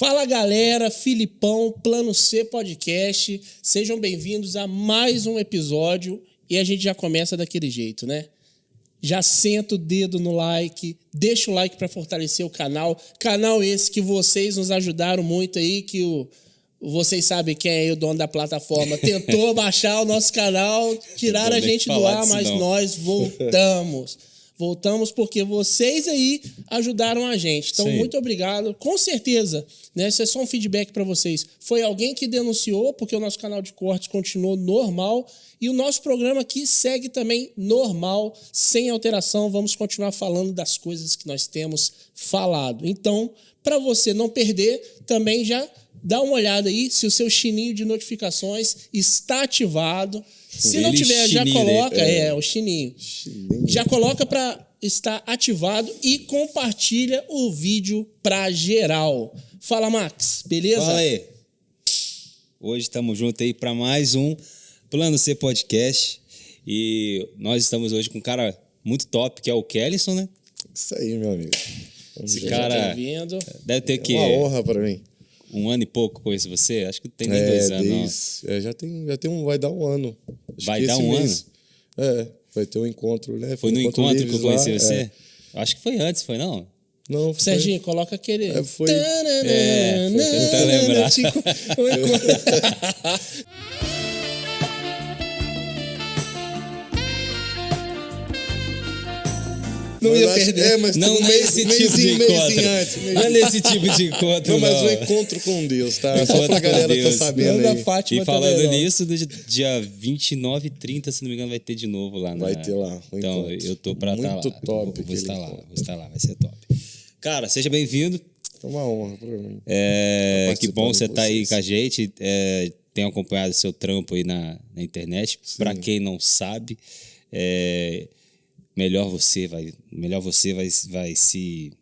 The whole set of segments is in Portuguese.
Fala galera, Filipão, Plano C Podcast, sejam bem-vindos a mais um episódio e a gente já começa daquele jeito, né? Já senta o dedo no like, deixa o like para fortalecer o canal esse que vocês nos ajudaram muito aí, que vocês sabem quem é o dono da plataforma, tentou baixar o nosso canal, tirar a gente do ar, mas nós voltamos. Voltamos porque vocês aí ajudaram a gente. Então, muito obrigado. Com certeza, né? Isso é só um feedback para vocês. Foi alguém que denunciou, porque o nosso canal de cortes continuou normal e o nosso programa aqui segue também normal, sem alteração. Vamos continuar falando das coisas que nós temos falado. Então, para você não perder, também já dá uma olhada aí se o seu sininho de notificações está ativado. Se não tiver, já coloca, o chininho. Já coloca para estar ativado e compartilha o vídeo para geral. Fala, Max, beleza? Fala aí. Hoje estamos juntos aí para mais um Plano C Podcast e nós estamos hoje com um cara muito top, que é o Kellyson, né? Isso aí, meu amigo. Esse cara deve ter que... uma honra para mim. Um ano e pouco conheço você? Acho que não tem nem 2 anos. Vai dar um ano. Vai dar um ano? Vai ter um encontro, né? Foi no encontro que eu conheci você? Acho que foi antes, foi não? Não, foi... Serginho, coloca aquele... Foi... tentando lembrar. Não ia perder. Mas não nesse tipo de encontro. Não é nesse tipo de encontro, não. Mas o encontro com Deus, tá? Só pra galera tá sabendo aí. Fátima e falando nisso, do dia 29 e 30, se não me engano, vai ter de novo lá. Vai ter lá. Então, eu tô pra estar lá. Muito top. Vou estar lá, vai ser top. Cara, seja bem-vindo. É uma honra pra mim. Que bom você tá aí com a gente. Tenho acompanhado seu trampo aí na internet. Pra quem não sabe... melhor você vai se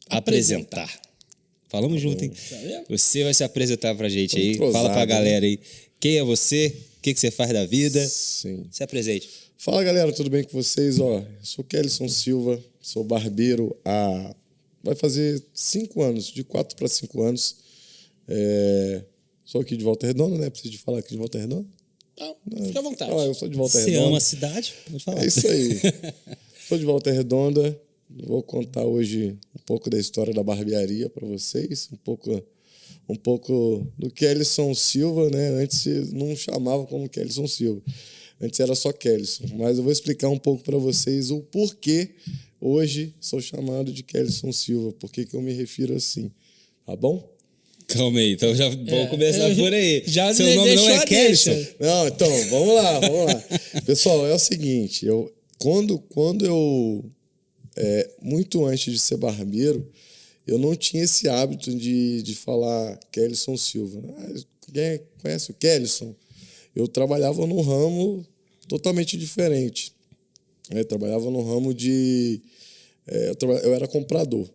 apresentar. Falamos junto, hein? Tá, você vai se apresentar pra gente aí. Fala pra galera aí. Quem é você? O que você faz da vida? Sim. Se apresente. Fala, galera. Tudo bem com vocês? Eu sou Kellyson Silva. Sou barbeiro vai fazer 5 anos. De 4 para 5 anos. Sou aqui de Volta Redonda, né? Preciso de falar aqui de Volta Redonda? Não, fica à vontade. Eu sou de Volta Redonda. Você ama a cidade? Pode falar. É isso aí. Sou de Volta Redonda. Vou contar hoje um pouco da história da barbearia para vocês. Um pouco do Kellyson Silva, né? Antes não chamava como Kellyson Silva. Antes era só Kellyson. Mas eu vou explicar um pouco para vocês o porquê hoje sou chamado de Kellyson Silva. Por que eu me refiro assim. Tá bom? Calma aí, então já vamos começar por aí. Seu nome não é Kellyson? Não, então, vamos lá. Pessoal, é o seguinte, quando eu, muito antes de ser barbeiro, eu não tinha esse hábito de falar Kellyson Silva. Quem conhece o Kellyson? Eu trabalhava num ramo totalmente diferente. Eu trabalhava no ramo de... eu era comprador.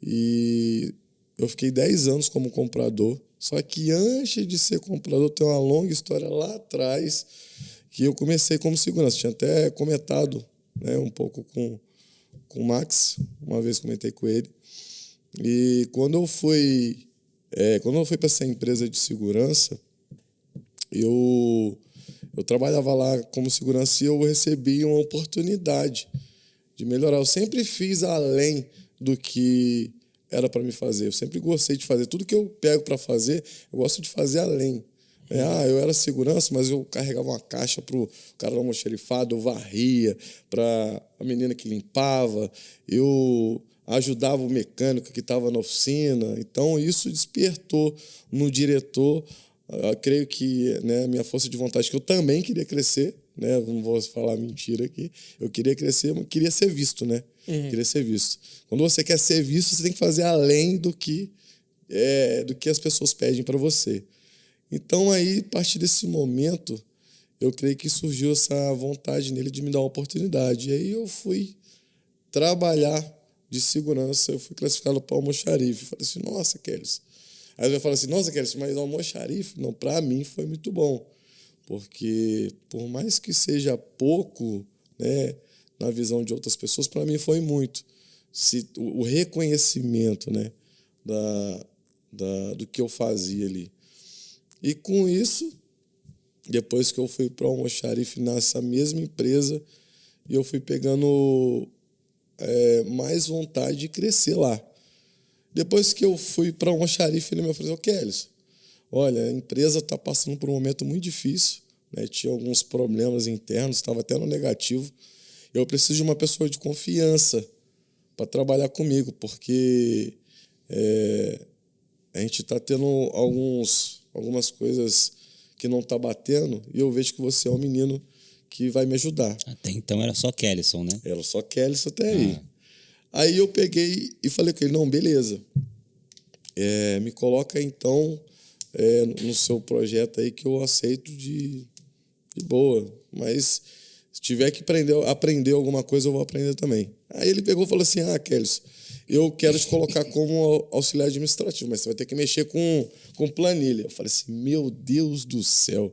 E... eu fiquei 10 anos como comprador, só que antes de ser comprador tem uma longa história lá atrás que eu comecei como segurança. Tinha até comentado, né, um pouco com o Max, uma vez comentei com ele. E quando eu fui para essa empresa de segurança, eu trabalhava lá como segurança e eu recebi uma oportunidade de melhorar. Eu sempre fiz além do que era para me fazer. Eu sempre gostei de fazer. Tudo que eu pego para fazer, eu gosto de fazer além. Eu era segurança, mas eu carregava uma caixa para o cara dar uma xerifada, eu varria para a menina que limpava, eu ajudava o mecânico que estava na oficina. Então, isso despertou no diretor, creio que, né, minha força de vontade, que eu também queria crescer, né? Não vou falar mentira aqui. Eu queria crescer, mas queria ser visto, né? Queria ser visto. Quando você quer ser visto, você tem que fazer além do que as pessoas pedem para você. Então, aí, a partir desse momento, eu creio que surgiu essa vontade nele de me dar uma oportunidade. E aí eu fui trabalhar de segurança, eu fui classificado para o almoxarife. Falei assim, nossa, Kellyson. Aí eu falei assim, nossa, Kellyson, mas o almoxarife, não, para mim foi muito bom. Porque, por mais que seja pouco, né, na visão de outras pessoas, para mim foi muito. o reconhecimento, né, do que eu fazia ali. E com isso, depois que eu fui para o almoxarife nessa mesma empresa, eu fui pegando mais vontade de crescer lá. Depois que eu fui para o almoxarife, ele me ofereceu: Kellyson, olha, a empresa está passando por um momento muito difícil, né? Tinha alguns problemas internos, estava até no negativo. Eu preciso de uma pessoa de confiança para trabalhar comigo, porque a gente está tendo algumas coisas que não está batendo, e eu vejo que você é um menino que vai me ajudar. Até então era só Kellyson, né? Era só Kellyson até aí. Aí eu peguei e falei com ele: não, beleza. Me coloca então no seu projeto aí que eu aceito de boa. Mas se tiver que aprender alguma coisa, eu vou aprender também. Aí ele pegou e falou assim: Kellyson, eu quero te colocar como auxiliar administrativo, mas você vai ter que mexer com planilha. Eu falei assim: meu Deus do céu,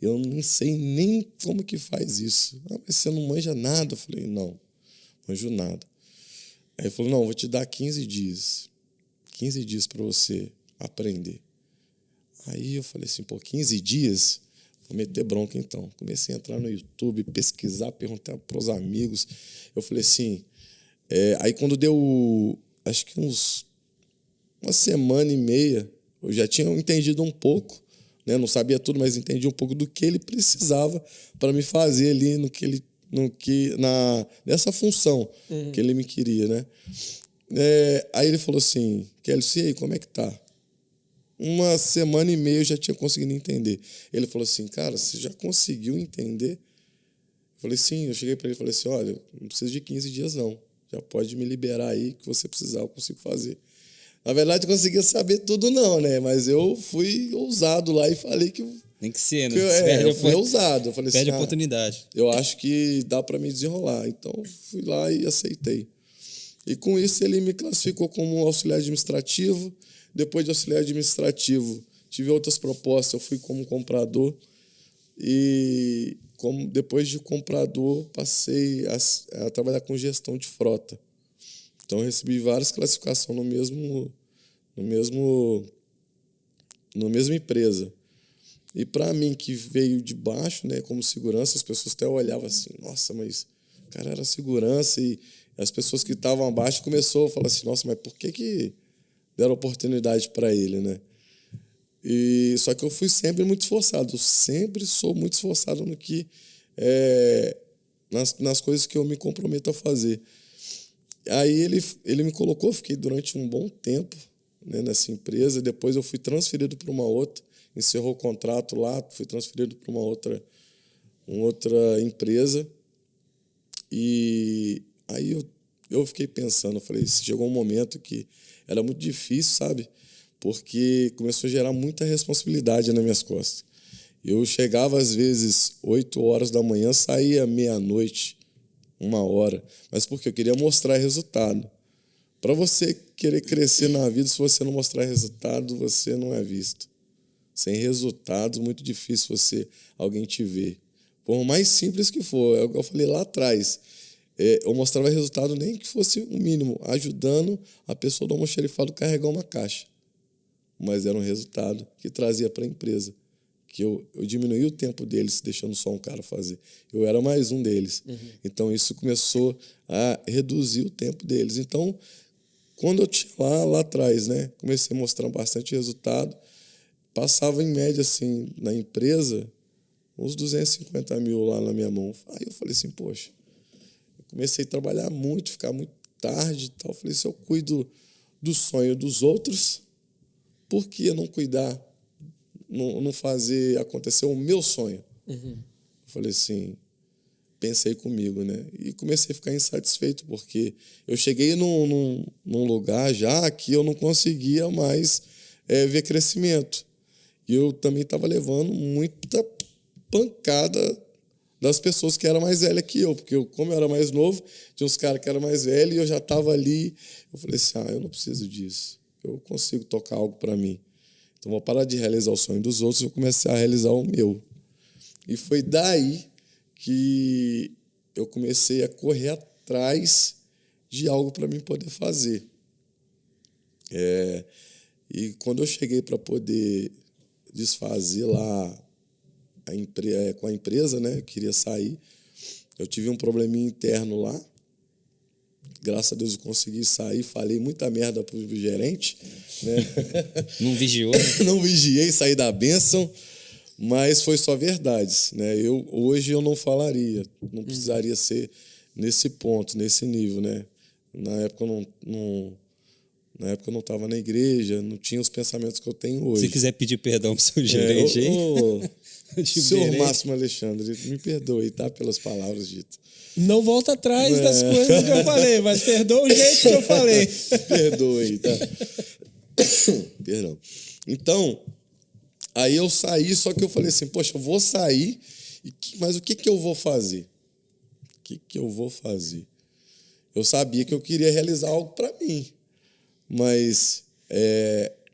eu não sei nem como que faz isso. Mas você não manja nada? Eu falei: não manjo nada. Aí ele falou: não, vou te dar 15 dias. 15 dias para você aprender. Aí eu falei assim: 15 dias? Vou meter bronca então. Comecei a entrar no YouTube, pesquisar, perguntar para os amigos. Eu falei assim... aí quando deu, acho que uma semana e meia, eu já tinha entendido um pouco, né? Não sabia tudo, mas entendi um pouco do que ele precisava para me fazer ali nessa função que ele me queria, né? Aí ele falou assim: Kellyson, e aí, como é que tá? Uma semana e meia eu já tinha conseguido entender. Ele falou assim: cara, você já conseguiu entender? Eu falei: sim. Eu cheguei para ele e falei assim: olha, não precisa de 15 dias não. Já pode me liberar aí, que você precisar, eu consigo fazer. Na verdade, eu conseguia saber tudo não, né? Mas eu fui ousado lá e falei que... Tem que ser, né? Eu fui ousado. Eu falei perde assim: oportunidade. Eu acho que dá para me desenrolar. Então, fui lá e aceitei. E com isso, ele me classificou como auxiliar administrativo. Depois de auxiliar administrativo, tive outras propostas. Eu fui como comprador. E depois de comprador, passei a trabalhar com gestão de frota. Então, eu recebi várias classificações na mesma empresa. E para mim, que veio de baixo, né, como segurança, as pessoas até olhavam assim: nossa, mas o cara era segurança. E as pessoas que estavam abaixo começaram a falar assim: nossa, mas por que deram oportunidade para ele, né? Só que eu fui sempre muito esforçado. Eu sempre sou muito esforçado no que nas coisas que eu me comprometo a fazer. Aí ele me colocou, fiquei durante um bom tempo, né, nessa empresa. Depois eu fui transferido para uma outra, encerrou o contrato lá, fui transferido para uma outra empresa. E aí eu fiquei pensando, falei: chegou um momento que era muito difícil, sabe? Porque começou a gerar muita responsabilidade nas minhas costas. Eu chegava às vezes 8 horas da manhã, saía meia-noite, 1 hora. Mas porque eu queria mostrar resultado. Para você querer crescer na vida, se você não mostrar resultado, você não é visto. Sem resultados, muito difícil alguém te ver. Por mais simples que for, é o que eu falei lá atrás. Eu mostrava resultado, nem que fosse o mínimo, ajudando a pessoa do almoxarifado a carregar uma caixa. Mas era um resultado que trazia para a empresa. Que eu diminuí o tempo deles, deixando só um cara fazer. Eu era mais um deles. Então, isso começou a reduzir o tempo deles. Então, quando eu tinha lá atrás, né, comecei a mostrar bastante resultado, passava em média, assim, na empresa, uns 250 mil lá na minha mão. Aí eu falei assim: poxa, eu comecei a trabalhar muito, ficar muito tarde e tal. Eu falei: se eu cuido do sonho dos outros, por que eu não cuidar, não fazer acontecer o meu sonho? Eu falei assim, pensei comigo, né? E comecei a ficar insatisfeito, porque eu cheguei num lugar já que eu não conseguia mais ver crescimento. E eu também estava levando muita pancada das pessoas que eram mais velhas que eu, porque como eu era mais novo, tinha uns caras que eram mais velhos e eu já estava ali. Eu falei assim: eu não preciso disso. Eu consigo tocar algo para mim. Então, vou parar de realizar o sonho dos outros e vou começar a realizar o meu. E foi daí que eu comecei a correr atrás de algo para mim poder fazer. E quando eu cheguei para poder desfazer lá com a empresa, né? Eu queria sair. Eu tive um probleminha interno lá. Graças a Deus eu consegui sair. Falei muita merda pro gerente, né? Não vigiou, né? Não vigiei, saí da bênção. Mas foi só verdades, né? Hoje eu não falaria. Não precisaria ser nesse ponto, nesse nível, né? Na época eu não estava na igreja, não tinha os pensamentos que eu tenho hoje. Se quiser pedir perdão pro seu gerente aí. Senhor Máximo Alexandre, me perdoe, tá? Pelas palavras ditas. Não volta atrás das coisas que eu falei, mas perdoa o jeito que eu falei. Perdoe, tá? Perdão. Então, aí eu saí, só que eu falei assim, poxa, eu vou sair, mas o que eu vou fazer? O que eu vou fazer? Eu sabia que eu queria realizar algo para mim, mas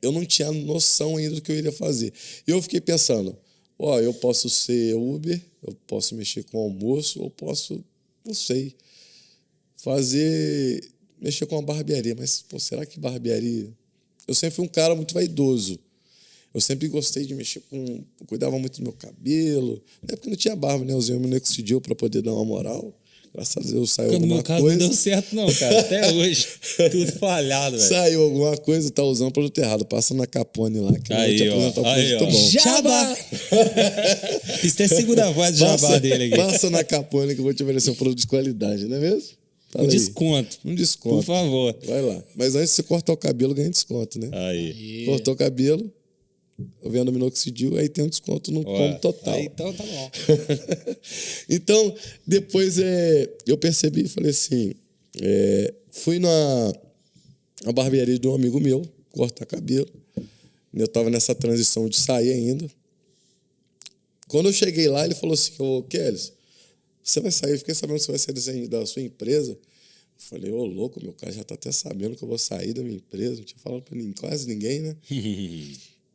eu não tinha noção ainda do que eu iria fazer. E eu fiquei pensando, eu posso ser Uber, eu posso mexer com almoço, eu posso, não sei, mexer com uma barbearia. Mas, será que barbearia? Eu sempre fui um cara muito vaidoso. Eu sempre gostei de mexer cuidava muito do meu cabelo. Na época não tinha barba, né? Eu usei o Minoxidil para poder dar uma moral. Graças a Deus saiu alguma coisa. No meu caso não deu certo não, cara. Até hoje. Tudo falhado, velho. Saiu alguma coisa, tá usando produto errado. Passa na Capone lá, que aí, eu vou te apresentar o produto bom. Jabá! Fiz até a segunda voz do jabá dele aqui. Passa na Capone que eu vou te oferecer um produto de qualidade, não é mesmo? Um desconto. Um desconto. Por favor. Vai lá. Mas antes de você cortar o cabelo, ganha desconto, né? Aí. Cortou o cabelo, eu vendo Minoxidil, aí tem um desconto no combo total. Aí, então tá bom. Então, depois eu percebi e falei assim, fui na barbearia de um amigo meu, cortar cabelo. Eu estava nessa transição de sair ainda. Quando eu cheguei lá, ele falou assim, Kelly, você vai sair? Eu fiquei sabendo que você vai sair da sua empresa. Eu falei, louco, meu cara já tá até sabendo que eu vou sair da minha empresa. Não tinha falado pra quase ninguém, né?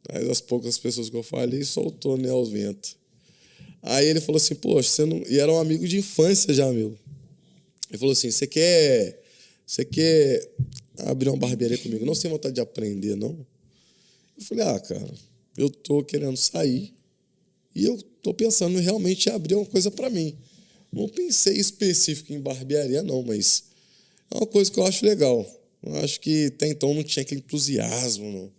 Aí, as poucas pessoas que eu falei, soltou, né, aos ventos. Aí ele falou assim, poxa, você não... E era um amigo de infância já, meu. Ele falou assim, você quer abrir uma barbearia comigo? Não, sem vontade de aprender, não. Eu falei, cara, eu tô querendo sair e eu tô pensando em realmente abrir uma coisa para mim. Não pensei específico em barbearia, não, mas é uma coisa que eu acho legal. Eu acho que até então não tinha aquele entusiasmo, não.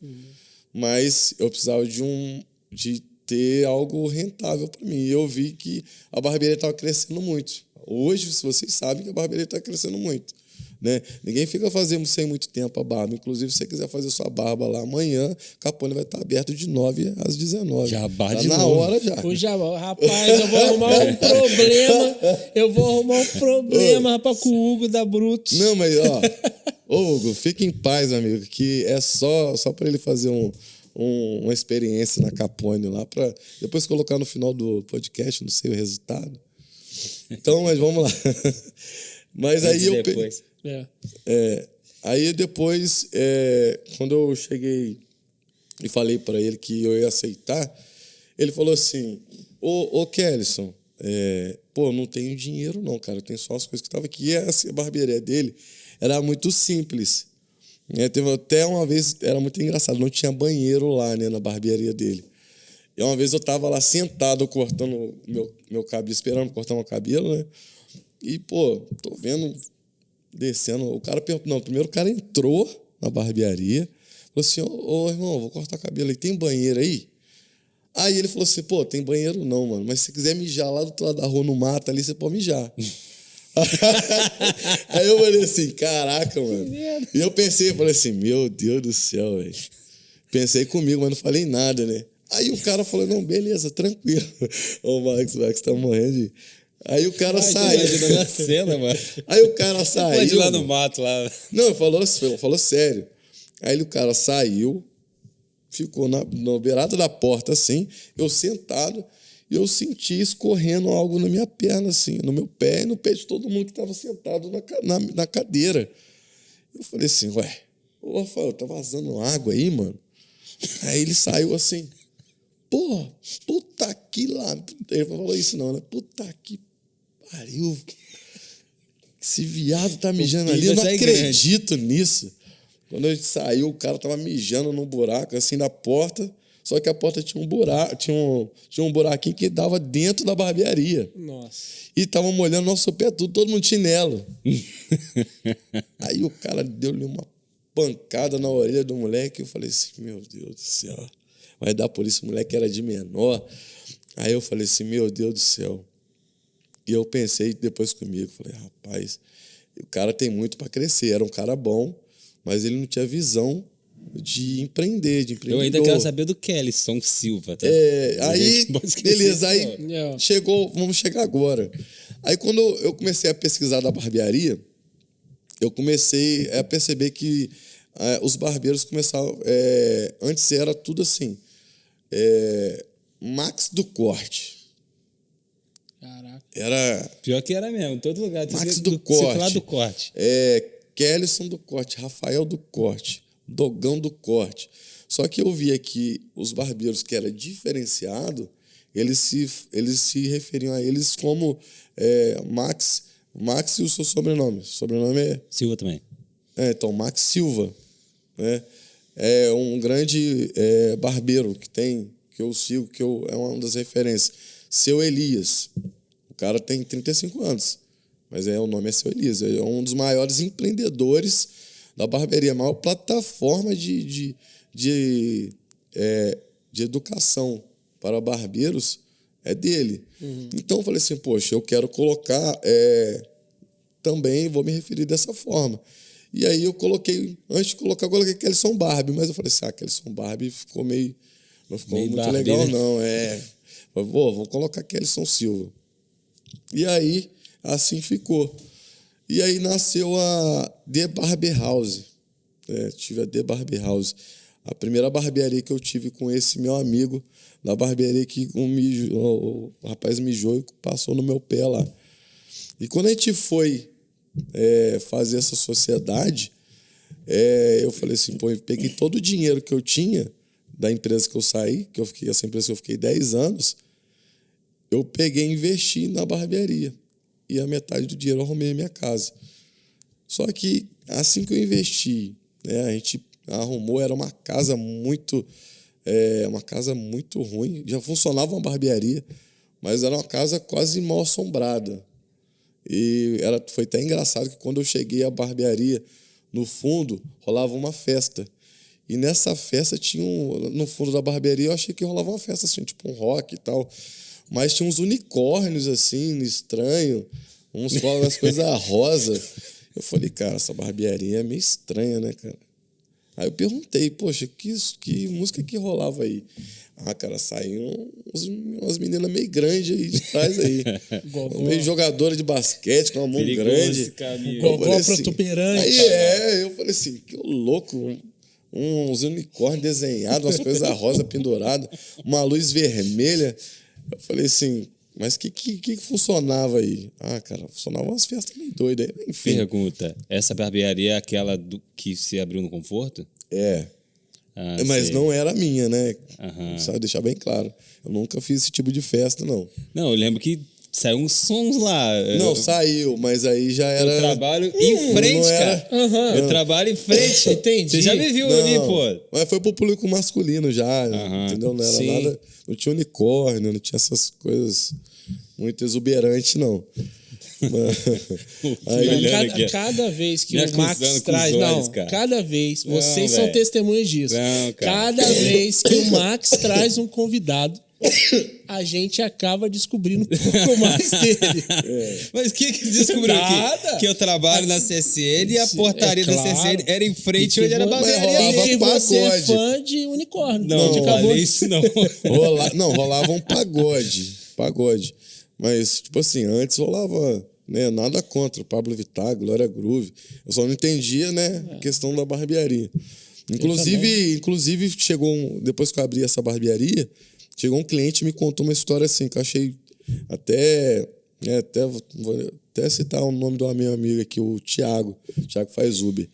Mas eu precisava de ter algo rentável para mim. E eu vi que a barbearia estava crescendo muito. Hoje, vocês sabem que a barbearia está crescendo muito, né? Ninguém fica fazendo sem muito tempo a barba. Inclusive, se você quiser fazer sua barba lá amanhã, Capone vai estar aberto de 9 às 19. Jabá tá de na novo. hora já. Rapaz, eu vou arrumar um problema. Eu vou arrumar um problema, rapaz, com o Hugo da Brutus. Não, mas, Hugo, fique em paz, amigo, que é só para ele fazer uma experiência na Capone lá, para depois colocar no final do podcast, não sei o resultado. Então, mas vamos lá. Mas aí depois. Aí depois, quando eu cheguei e falei para ele que eu ia aceitar, ele falou assim, ô Kellyson, não tenho dinheiro não, cara, eu tenho só as coisas que estavam aqui. E a barbearia dele era muito simples. Teve até uma vez, era muito engraçado, não tinha banheiro lá, né, na barbearia dele. E uma vez eu estava lá sentado, cortando meu cabelo, esperando cortar meu cabelo, né? E, tô vendo, descendo, o cara perguntou, não, primeiro o cara entrou na barbearia, falou assim, ô irmão, vou cortar cabelo aí, tem banheiro aí? Aí ele falou assim, tem banheiro não, mano, mas se quiser mijar lá do outro lado da rua, no mato ali, você pode mijar. Aí eu falei assim, caraca, mano. E eu falei assim, meu Deus do céu, velho. Pensei comigo, mas não falei nada, né? Aí o cara falou, não, beleza, tranquilo. Ô, Max tá morrendo de... Aí o cara saiu. Na cena, mano. Aí o cara saiu. Pode ir lá no mato, lá. Não, falou sério. Aí o cara saiu, ficou na beirada da porta, assim, eu sentado, e eu senti escorrendo algo na minha perna, assim, no meu pé e no pé de todo mundo que estava sentado na cadeira. Eu falei assim, ô Rafael, tá vazando água aí, mano? Aí ele saiu assim, puta que lá. Ele não falou isso não, né? Puta que pariu. esse viado tá mijando O ali, eu não pinto é acredito nisso. Quando a gente saiu, o cara tava mijando num buraco, assim, na porta, só que a porta tinha um buraco, tinha um buraquinho que dava dentro da barbearia. Nossa. E tava molhando nosso pé tudo, todo mundo chinelo. Aí o cara deu-lhe uma pancada na orelha do moleque, eu falei assim, meu Deus do céu, vai dar polícia, o moleque era de menor. Aí eu falei assim, meu Deus do céu. E eu pensei depois comigo, falei, rapaz, o cara tem muito para crescer, era um cara bom, mas ele não tinha visão de empreender, de empreendedor. Eu ainda quero saber do Kellyson Silva, tá? Aí, beleza, aí não. vamos chegar agora. Aí quando eu comecei a pesquisar da barbearia, eu comecei a perceber que os barbeiros começavam... antes era tudo assim, Max do Corte. Caraca. Era Pior que era mesmo, em todo lugar. Max do Corte. Lá do Corte. Kellyson do Corte, Rafael do Corte, Dogão do Corte. Só que eu via que os barbeiros que eram diferenciados, eles se referiam a eles como Max e o seu sobrenome. O sobrenome é... Silva também. Então, Max Silva. Né? É um grande barbeiro que eu sigo, é uma das referências. Seu Elias. O cara tem 35 anos, mas o nome é Seu Elias. Ele é um dos maiores empreendedores da barbearia, a maior plataforma de educação para barbeiros é dele. Uhum. Então eu falei assim, poxa, eu quero colocar também, vou me referir dessa forma. E aí eu coloquei, antes de colocar, eu coloquei Kellyson Barbie, mas eu falei assim, Kellyson Barbie ficou não ficou meio muito Barbie, legal, né? Não. Vou colocar Kellyson Silva. E aí, assim ficou. E aí nasceu a The Barber House. Tive a The Barber House. A primeira barbearia que eu tive com esse meu amigo, da barbearia que o rapaz mijou e passou no meu pé lá. E quando a gente foi fazer essa sociedade, eu falei assim, pô, eu peguei todo o dinheiro que eu tinha da empresa que eu saí, essa empresa que eu fiquei 10 anos, eu peguei e investi na barbearia. E a metade do dinheiro eu arrumei a minha casa. Só que assim que eu investi, a gente arrumou, era uma casa muito ruim. Já funcionava uma barbearia, mas era uma casa quase mal assombrada. E foi até engraçado que quando eu cheguei à barbearia, no fundo, rolava uma festa. E nessa festa tinha no fundo da barbearia, eu achei que rolava uma festa assim, tipo um rock e tal. Mas tinha uns unicórnios assim, estranho, umas coisas rosa. Eu falei, cara, essa barbearia é meio estranha, né, cara? Aí eu perguntei, poxa, que música que rolava aí? Cara, saíam umas meninas meio grandes aí de trás aí. Meio jogadora de basquete com uma mão grande. Gogó protuberante. Aí eu falei assim, que louco, uns unicórnios desenhados, umas coisas rosa penduradas, uma luz vermelha. Eu falei assim, mas que funcionava aí? Cara, funcionava umas festas meio doidas. Enfim. Pergunta, essa barbearia é aquela que se abriu no Conforto? Mas sei. não era minha, né? Só deixar bem claro. Eu nunca fiz esse tipo de festa, não. Não, eu lembro que saiu uns sons lá. Não, saiu, mas aí já era... Eu trabalho em frente, cara. Eu trabalho em frente. Entendi. Você já me viu ali, pô. Mas foi pro público masculino já, entendeu? Não era nada... Não tinha unicórnio, não tinha essas coisas muito exuberantes, não. Cada vez que o Max traz... Cada vez, vocês são testemunhas disso. Cada vez que o Max traz um convidado, a gente acaba descobrindo um pouco mais dele. Mas o que descobriu aqui? Que eu trabalho na CCN e a portaria da CCN era em frente onde era a barbearia. E que você é fã de unicórnio. Não falei isso, não. Rolava um pagode. Mas, tipo assim, antes rolava... nada contra o Pablo Vittar, Glória Groove. Eu só não entendia, a questão da barbearia. Inclusive chegou depois que eu abri essa barbearia, chegou um cliente e me contou uma história assim, que eu achei vou até citar o nome do meu amigo aqui, o Thiago faz Uber.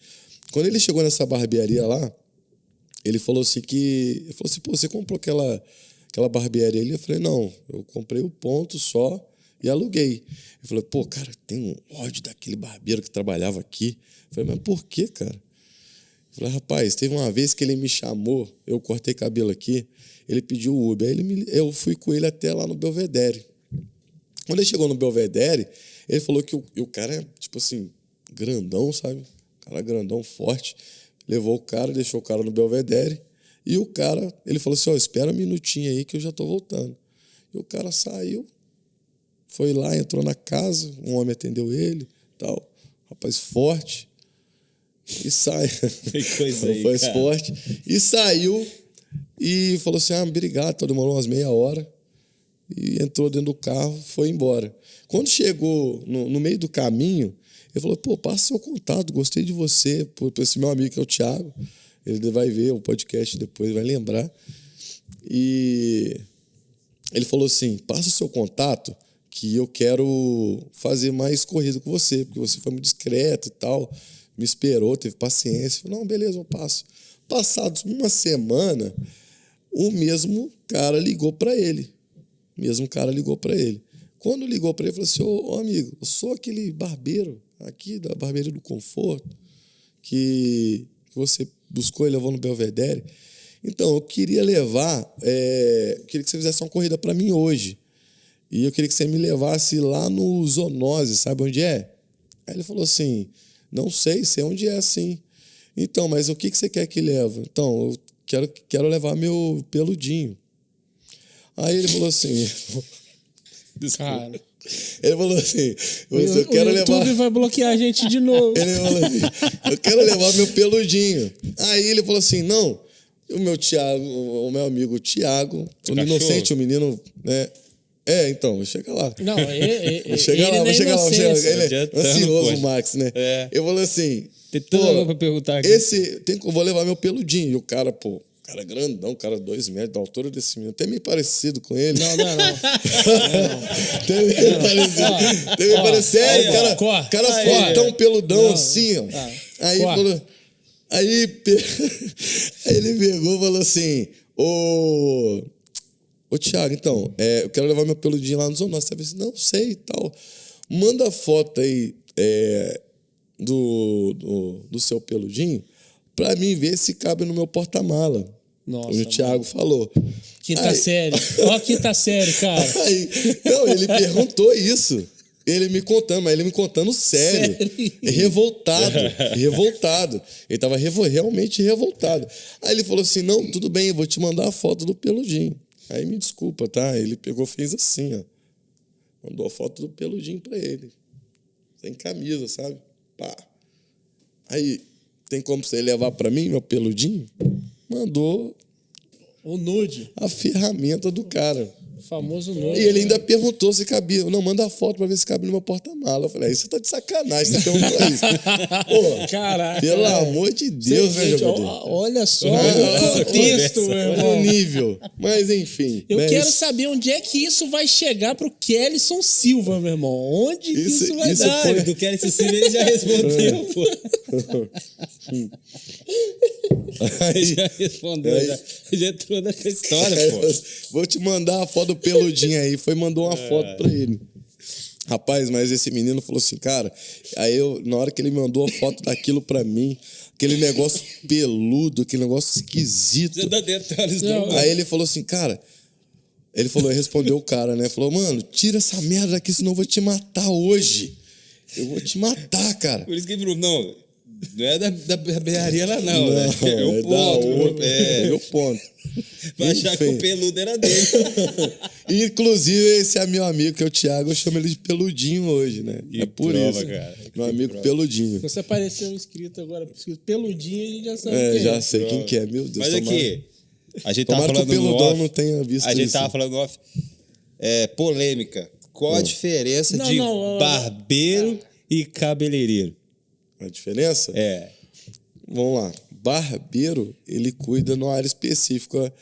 Quando ele chegou nessa barbearia lá, ele falou assim, pô, você comprou aquela barbearia ali? Eu falei, não, eu comprei o ponto só e aluguei. Eu falei, pô, cara, tem um ódio daquele barbeiro que trabalhava aqui. Eu falei, mas por quê, cara? Eu falei, rapaz, teve uma vez que ele me chamou, eu cortei cabelo aqui, ele pediu o Uber. Aí eu fui com ele até lá no Belvedere. Quando ele chegou no Belvedere, ele falou que o cara é, tipo assim, grandão, sabe? Cara grandão, forte. Levou o cara, deixou o cara no Belvedere. E o cara, ele falou assim, espera um minutinho aí que eu já tô voltando. E o cara saiu, foi lá, entrou na casa, um homem atendeu ele, tal. Rapaz forte. E sai. Que coisa aí, rapaz cara. forte. E saiu e falou assim, obrigado, demorou umas meia hora. E entrou dentro do carro, foi embora. Quando chegou no meio do caminho, ele falou, pô, passa seu contato, gostei de você. Por esse meu amigo que é o Thiago, ele vai ver o podcast depois, vai lembrar. E ele falou assim, passa o seu contato que eu quero fazer mais corrida com você, porque você foi muito discreto e tal, me esperou, teve paciência. Eu falei, não, beleza, eu passo. Passados uma semana, o mesmo cara ligou para ele. Quando ligou para ele, falou assim, ô amigo, eu sou aquele barbeiro aqui da Barbearia do Conforto que você buscou e levou no Belvedere. Então, eu queria queria que você fizesse uma corrida para mim hoje. E eu queria que você me levasse lá no Zoonose, sabe onde é? Aí ele falou assim, não sei onde é, sim. Então, mas o que você quer que leve? Então, eu quero levar meu peludinho. Aí ele falou assim... Cara, ele falou assim, eu quero levar... O YouTube vai bloquear a gente de novo. Ele falou assim, eu quero levar meu peludinho. Aí ele falou assim, não, o meu amigo Thiago, o inocente, o menino, né? Então, chega lá. Não, vai chegar lá. Ele é ansioso, o Max, né? Eu falei assim, tem tudo pra perguntar aqui. Vou levar meu peludinho. E o cara, pô, cara grandão, cara 2 metros, da altura desse menino, até meio parecido com ele. Não. Até meio parecido. Sério, cara fortão, peludão, assim, ó. Aí falou... Aí ele pegou e falou assim, ô Thiago, então, eu quero levar meu peludinho lá no Zoonose. Você disse, não sei e tal. Manda foto aí do seu peludinho pra mim ver se cabe no meu porta-mala. Nossa, o Thiago falou. Quinta série. Ó, quinta série, cara. Ele perguntou isso. Ele me contando sério. Revoltado. Ele tava realmente revoltado. Aí ele falou assim, não, tudo bem, eu vou te mandar a foto do peludinho. Aí me desculpa, tá? Ele pegou, fez assim, ó. Mandou a foto do peludinho pra ele. Sem camisa, sabe? Pá. Aí, tem como você levar pra mim, meu peludinho? Mandou o nude. A ferramenta do cara. O famoso nude. E ele ainda perguntou se cabia. Não, manda a foto pra ver se cabe no meu porta-mala. Eu falei, aí você tá de sacanagem, você perguntou isso. Pô, caraca. Pelo amor de Deus, né, jogador? Olha só o contexto, meu irmão. O nível. Mas, enfim. Eu quero saber onde é que isso vai chegar pro Kellyson Silva, meu irmão. Onde isso vai dar? Foi do Kellyson Silva, ele já respondeu, pô. Aí já respondeu, já entrou nessa história, pô. Vou te mandar a foto do peludinho aí. Mandou uma foto pra ele. Rapaz, mas esse menino falou assim, cara... Aí na hora que ele mandou a foto daquilo pra mim, aquele negócio peludo, aquele negócio esquisito. Você dá detalhes, não. Aí ele falou assim, cara... Ele respondeu o cara, né? Falou, mano, tira essa merda daqui, senão eu vou te matar hoje. Eu vou te matar, cara. Por isso que ele falou, não é da barbearia lá, não. Né? É o ponto. É o ponto. Vai achar que o peludo era dele. Inclusive, esse é meu amigo, que é o Thiago, eu chamo ele de peludinho hoje, né? Que é por prova, isso. Cara. Meu amigo peludinho. Você apareceu inscrito agora, escrito peludinho, a gente já sabe quem já sei quem que é, meu Deus. Mas aqui, a gente tava falando que o peludão off, não tenha visto a gente isso. tava falando off. Polêmica. Qual a diferença de barbeiro e cabeleireiro? A diferença? Vamos lá. Barbeiro, ele cuida numa área específica,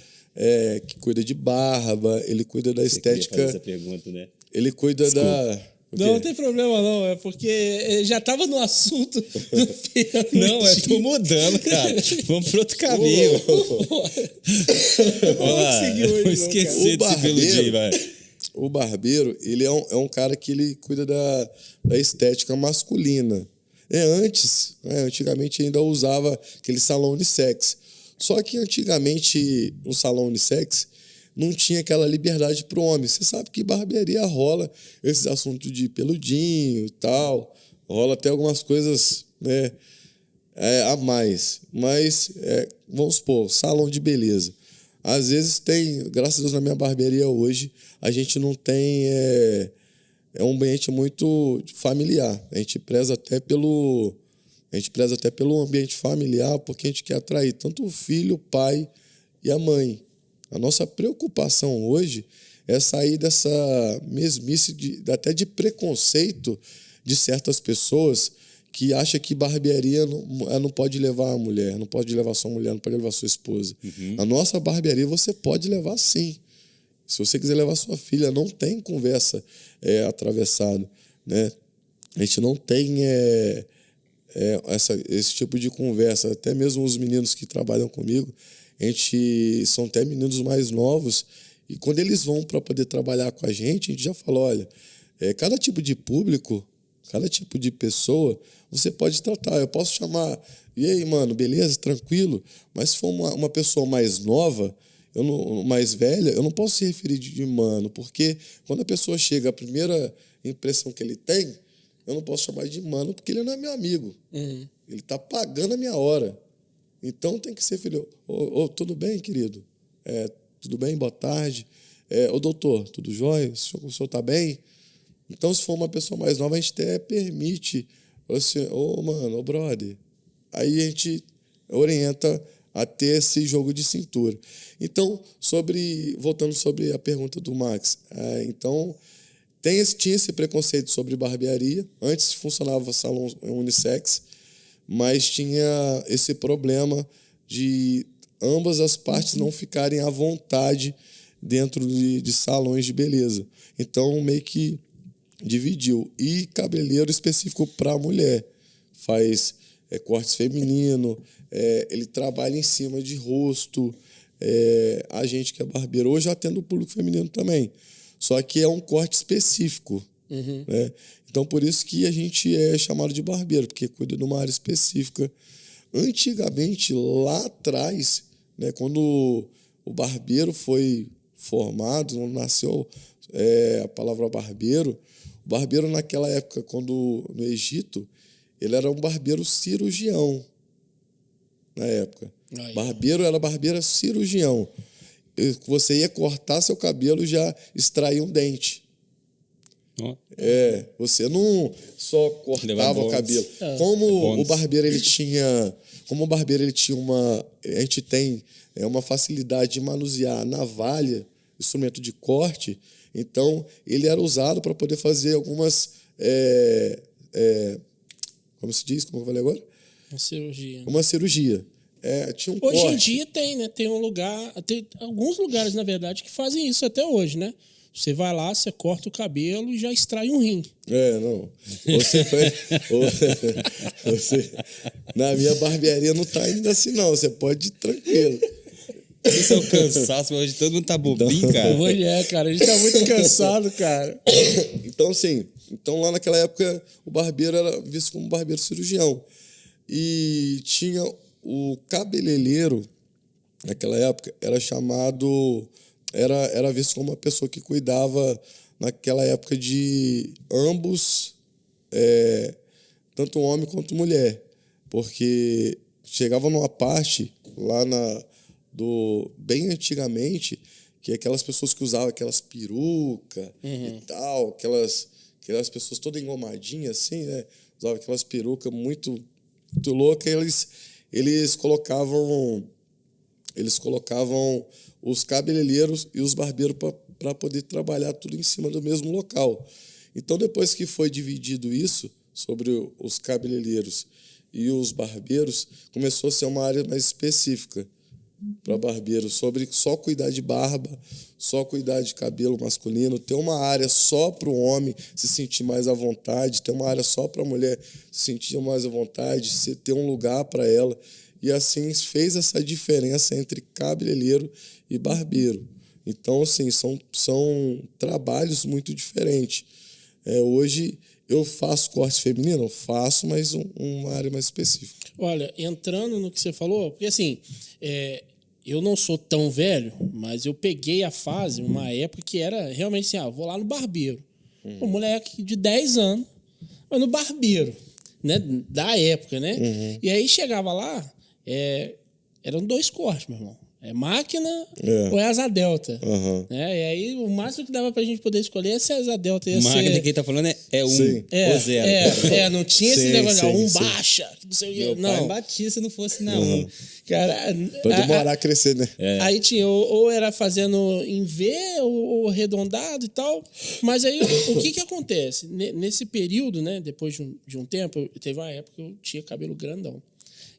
que cuida de barba, ele cuida da estética. Fazer essa pergunta, né? Ele cuida da... Não tem problema, não. É porque já tava no assunto. Não, tô mudando, cara. Vamos pro outro caminho. Vamos lá. Eu esqueci desse peludinho, vai. o barbeiro, ele é um cara que ele cuida da estética masculina. Antigamente ainda usava aquele salão unissex. Só que antigamente, no salão unissex, não tinha aquela liberdade para o homem. Você sabe que barbearia rola esses assuntos de peludinho e tal. Rola até algumas coisas, né, a mais. Mas, vamos supor, salão de beleza. Às vezes tem, graças a Deus, na minha barbearia hoje, a gente não tem... É um ambiente muito familiar. A gente preza até pelo ambiente familiar, porque a gente quer atrair tanto o filho, o pai e a mãe. A nossa preocupação hoje é sair dessa mesmice, até de preconceito de certas pessoas que acham que barbearia não pode levar a mulher, não pode levar sua mulher, não pode levar sua esposa. A nossa barbearia você pode levar sim. Se você quiser levar sua filha, não tem conversa atravessada, né? A gente não tem esse tipo de conversa. Até mesmo os meninos que trabalham comigo, são até meninos mais novos, e quando eles vão para poder trabalhar com a gente já fala, olha, cada tipo de público, cada tipo de pessoa, você pode tratar. Eu posso chamar, e aí, mano, beleza, tranquilo? Mas se for uma pessoa mais nova, mais velha, eu não posso se referir de mano, porque quando a pessoa chega, a primeira impressão que ele tem, eu não posso chamar de mano, porque ele não é meu amigo. Ele está pagando a minha hora. Então tem que ser filho. Tudo bem, querido? Tudo bem? Boa tarde. Doutor, tudo jóia? O senhor está bem? Então, se for uma pessoa mais nova, a gente até permite, mano, brother. Aí a gente orienta a ter esse jogo de cintura. Então, voltando sobre a pergunta do Max, então tinha esse preconceito sobre barbearia. Antes funcionava salão unissex, mas tinha esse problema de ambas as partes não ficarem à vontade dentro de salões de beleza. Então, meio que dividiu. E cabeleireiro específico para mulher. Faz cortes feminino, ele trabalha em cima de rosto. A gente que é barbeiro, hoje atende o público feminino também. Só que é um corte específico. Né? Então, por isso que a gente é chamado de barbeiro, porque cuida de uma área específica. Antigamente, lá atrás, né, quando o barbeiro foi formado, quando nasceu a palavra barbeiro, o barbeiro naquela época, no Egito, ele era um barbeiro cirurgião, na época. Barbeiro era barbeiro cirurgião. Você ia cortar seu cabelo e já extraía um dente. Você não só cortava o cabelo. Como o barbeiro ele tinha a gente tem uma facilidade de manusear navalha, instrumento de corte, então ele era usado para poder fazer algumas como se diz, como eu falei agora? Uma cirurgia. Tinha um hoje corte. Em dia tem, né? Tem alguns lugares, na verdade, que fazem isso até hoje, né? Você vai lá, você corta o cabelo e já extrai um rim. Não. Na minha barbearia não tá ainda assim, não. Você pode ir tranquilo. Isso é um cansaço, mas hoje todo mundo tá bobinho, cara. Hoje cara. A gente tá muito cansado, cara. Então, assim, lá naquela época, o barbeiro era visto como barbeiro cirurgião. E tinha o cabeleireiro, naquela época, era chamado... Era visto como uma pessoa que cuidava, naquela época, de ambos, tanto homem quanto mulher. Porque chegava numa parte, lá bem antigamente, que aquelas pessoas que usavam aquelas perucas e tal, aquelas pessoas todas engomadinhas, assim, né? Usavam aquelas perucas muito, muito loucas, eles colocavam os cabeleireiros e os barbeiros para poder trabalhar tudo em cima do mesmo local. Então, depois que foi dividido isso, sobre os cabeleireiros e os barbeiros, começou a ser uma área mais específica para barbeiro, sobre só cuidar de barba, só cuidar de cabelo masculino, ter uma área só para o homem se sentir mais à vontade, ter uma área só para a mulher se sentir mais à vontade, ter um lugar para ela. E assim fez essa diferença entre cabeleireiro e barbeiro. Então, assim, são trabalhos muito diferentes. Hoje eu faço corte feminino? Eu faço, mas uma área mais específica. Olha, entrando no que você falou, porque assim, eu não sou tão velho, mas eu peguei a fase, uma época que era realmente assim, vou lá no barbeiro. Um moleque de 10 anos, mas no barbeiro, né? Da época, né? E aí chegava lá, eram 2 cortes, meu irmão. É máquina ou é asa delta. Né? E aí o máximo que dava pra gente poder escolher é se a asa delta ia máquina ser... que ele tá falando é um Sim. ou zero. não tinha esse negócio, baixa, não sei o quê. Meu pai Não, batia se não fosse na um. cara... Pra demorar a crescer, né? Aí tinha, ou era fazendo em V ou arredondado e tal. Mas aí o que acontece? Nesse período, né? Depois de um tempo, teve uma época que eu tinha cabelo grandão.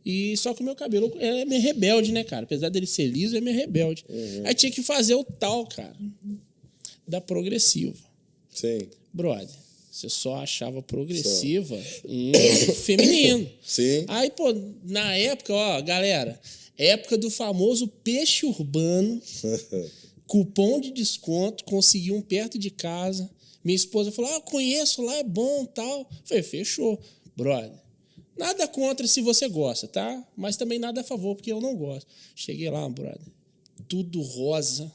E só que o meu cabelo é meio rebelde, né, cara? Apesar dele ser liso, é meio rebelde. Aí tinha que fazer o tal, cara, da progressiva. Sim. Brother, você só achava progressiva em feminino. Sim. Aí, pô, na época, ó, galera, época do famoso peixe urbano, cupom de desconto, consegui um perto de casa. Minha esposa falou, conheço lá, é bom, tal. Falei, fechou. Brother, nada contra se você gosta, tá? Mas também nada a favor, porque eu não gosto. Cheguei lá, brother, tudo rosa,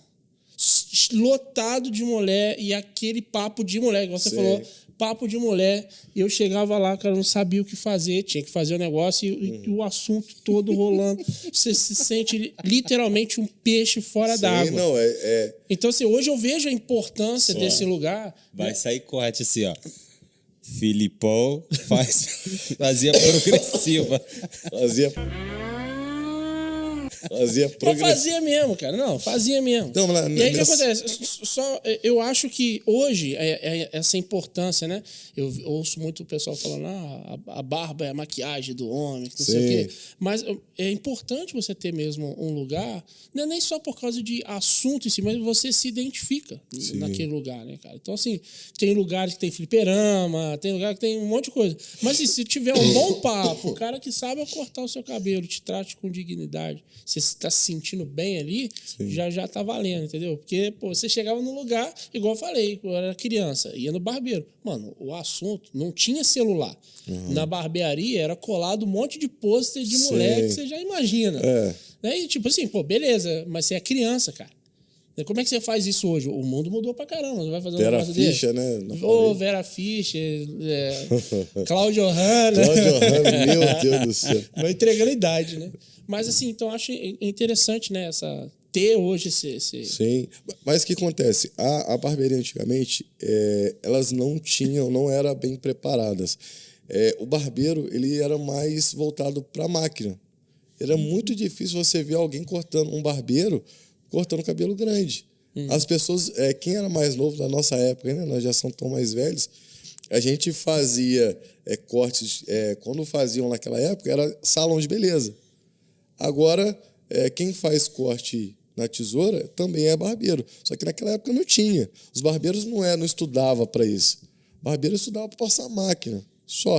lotado de mulher, e aquele papo de mulher, igual você falou, papo de mulher, e eu chegava lá, cara, não sabia o que fazer, tinha que fazer o negócio, e o assunto todo rolando. Você se sente literalmente um peixe fora d'água. Não, Então, assim, hoje eu vejo a importância desse lugar. Vai sair corte assim, ó. Filipão fazia progressiva. Fazia mesmo, cara. Não, fazia mesmo. Então, e aí o que acontece? Eu acho que hoje essa importância, né? Eu ouço muito o pessoal falando, a barba é a maquiagem do homem, não sei o quê. Mas é importante você ter mesmo um lugar, não é nem só por causa de assunto em si, mas você se identifica naquele lugar, né, cara? Então, assim, tem lugares que tem fliperama, tem lugar que tem um monte de coisa. Mas se tiver um bom papo, o cara que sabe cortar o seu cabelo, te trate com dignidade, você está se sentindo bem ali, já tá valendo, entendeu? Porque, pô, você chegava num lugar, igual eu falei, eu era criança, ia no barbeiro. Mano, o assunto não tinha celular. Na barbearia era colado um monte de pôster de mulher que você já imagina. Né? E tipo assim, pô, beleza, mas você é criança, cara. Como é que você faz isso hoje? O mundo mudou pra caramba. Você vai fazer um Vera negócio Fischer, desse? né? Vera Fischer, Cláudio Hanna. Meu Deus do céu. Não entregando idade, né? Mas assim, então eu acho interessante, né? Ter hoje esse... Sim, mas o que acontece? A barbearia antigamente, elas não eram bem preparadas. O barbeiro, ele era mais voltado para a máquina. Era muito difícil você ver alguém um barbeiro cortando cabelo grande. As pessoas, quem era mais novo da nossa época, né? Nós já somos tão mais velhos, a gente fazia cortes, quando faziam naquela época, era salão de beleza. Agora, quem faz corte na tesoura também é barbeiro. Só que naquela época não tinha. Os barbeiros não estudavam para isso. O barbeiro estudava para passar máquina, só.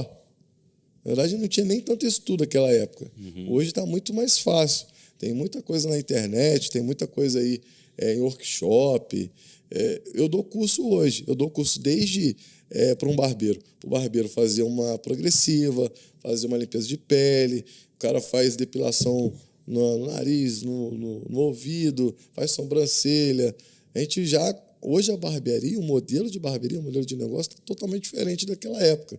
Na verdade, não tinha nem tanto estudo naquela época. Hoje está muito mais fácil. Tem muita coisa na internet, tem muita coisa aí em workshop. Eu dou curso hoje. Eu dou curso desde para um barbeiro. O barbeiro fazer uma progressiva, fazer uma limpeza de pele, o cara faz depilação no nariz, no ouvido, faz sobrancelha. A gente já... Hoje a barbearia, o modelo de barbearia, o modelo de negócio está totalmente diferente daquela época.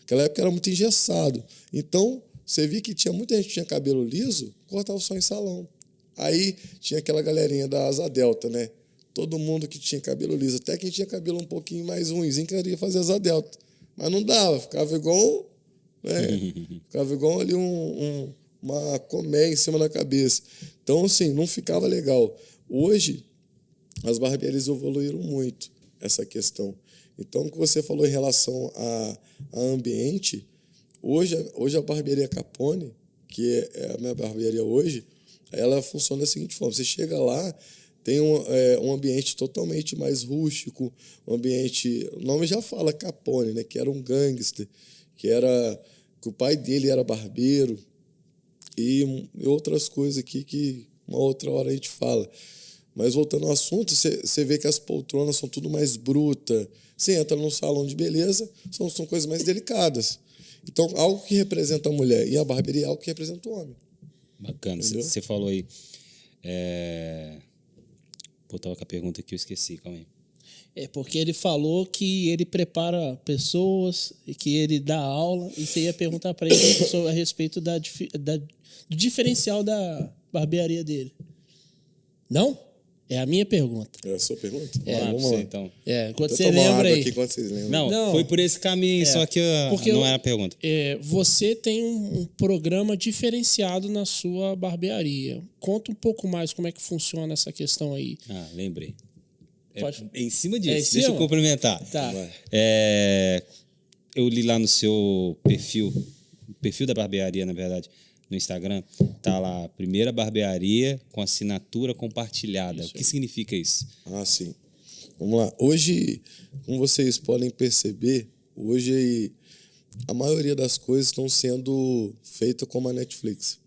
Aquela época era muito engessado. Então, você via que tinha muita gente que tinha cabelo liso, cortava só em salão. Aí tinha aquela galerinha da asa delta, né? Todo mundo que tinha cabelo liso, até quem tinha cabelo um pouquinho mais ruimzinho, queria fazer asa delta. Mas não dava, ficava igual... Né? Ficava igual ali uma colmeia em cima da cabeça. Então, assim, não ficava legal. Hoje, as barbearias evoluíram muito essa questão. Então, o que você falou em relação a ambiente, hoje a barbearia Capone, que é a minha barbearia hoje, ela funciona da seguinte forma. Você chega lá, tem um ambiente totalmente mais rústico, um ambiente... O nome já fala Capone, né? Que era um gangster, que o pai dele era barbeiro, e outras coisas aqui que uma outra hora a gente fala. Mas voltando ao assunto, você vê que as poltronas são tudo mais bruta. Você entra num salão de beleza, são coisas mais delicadas. Então, algo que representa a mulher e a barbearia é algo que representa o homem. Bacana. Você falou aí. Pô, tava com a pergunta aqui, eu esqueci, calma aí. É porque ele falou que ele prepara pessoas e que ele dá aula, e você ia perguntar para ele a respeito do diferencial da barbearia dele. Não? É a minha pergunta. É a sua pergunta? Vamos lá, então. Quando você lembra aí. Aqui, quando vocês lembram. Não, foi por esse caminho, só que não era a pergunta. Você tem um programa diferenciado na sua barbearia. Conta um pouco mais como é que funciona essa questão aí. Lembrei. Pode... Em cima disso, em cima? deixa eu complementar. Tá. Eu li lá no seu perfil, o perfil da barbearia, na verdade, no Instagram, tá lá, primeira barbearia com assinatura compartilhada. O que significa isso? Sim. Vamos lá. Hoje, como vocês podem perceber, hoje a maioria das coisas estão sendo feitas como a Netflix.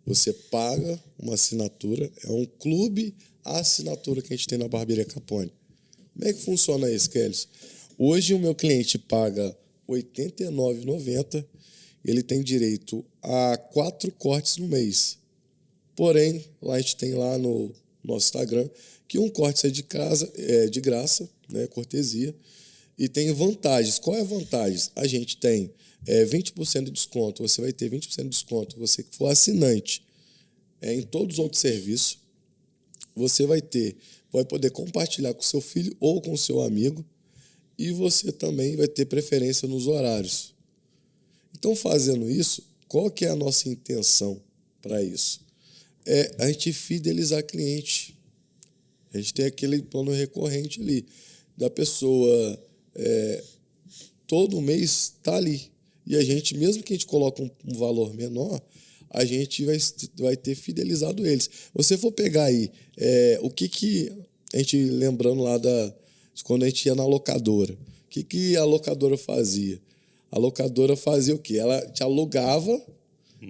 Você paga uma assinatura, é um clube a assinatura que a gente tem na Barbearia Capone. Como é que funciona isso, Kelly? Hoje o meu cliente paga R$ 89,90, ele tem direito a 4 cortes no mês. Porém, lá a gente tem lá no nosso Instagram que um corte é de casa, é de graça, né, cortesia, e tem vantagens. Qual é a vantagem? A gente tem 20% de desconto, você vai ter 20% de desconto, você que for assinante em todos os outros serviços, você vai poder compartilhar com seu filho ou com seu amigo, e você também vai ter preferência nos horários. Então, fazendo isso, qual que é a nossa intenção para isso? A gente fidelizar cliente. A gente tem aquele plano recorrente ali, da pessoa todo mês tá ali. E a gente, mesmo que a gente coloque um valor menor, a gente vai ter fidelizado eles. Você for pegar aí, o que a gente, lembrando lá de quando a gente ia na locadora, o que a locadora fazia? A locadora fazia o quê? Ela te alugava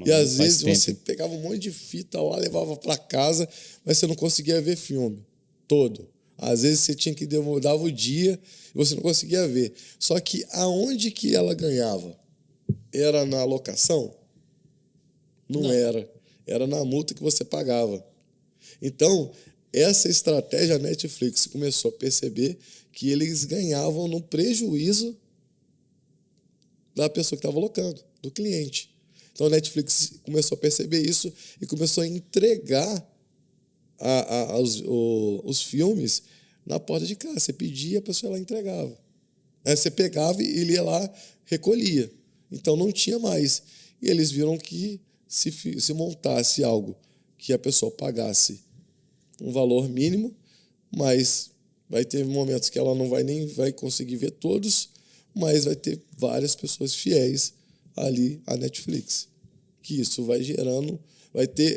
e às vezes você pegava um monte de fita lá, levava para casa, mas você não conseguia ver filme todo. Às vezes você tinha que dava o dia e você não conseguia ver. Só que aonde que ela ganhava? Era na locação? Não era. Era na multa que você pagava. Então, essa estratégia Netflix começou a perceber que eles ganhavam no prejuízo da pessoa que estava locando, do cliente. Então, a Netflix começou a perceber isso e começou a entregar os filmes na porta de casa. Você pedia, a pessoa lá entregava. Você pegava e ele ia lá, recolhia. Então, não tinha mais. E eles viram que se montasse algo que a pessoa pagasse um valor mínimo, mas vai ter momentos que ela não vai nem conseguir ver todos, mas vai ter várias pessoas fiéis ali à Netflix. Que isso vai gerando,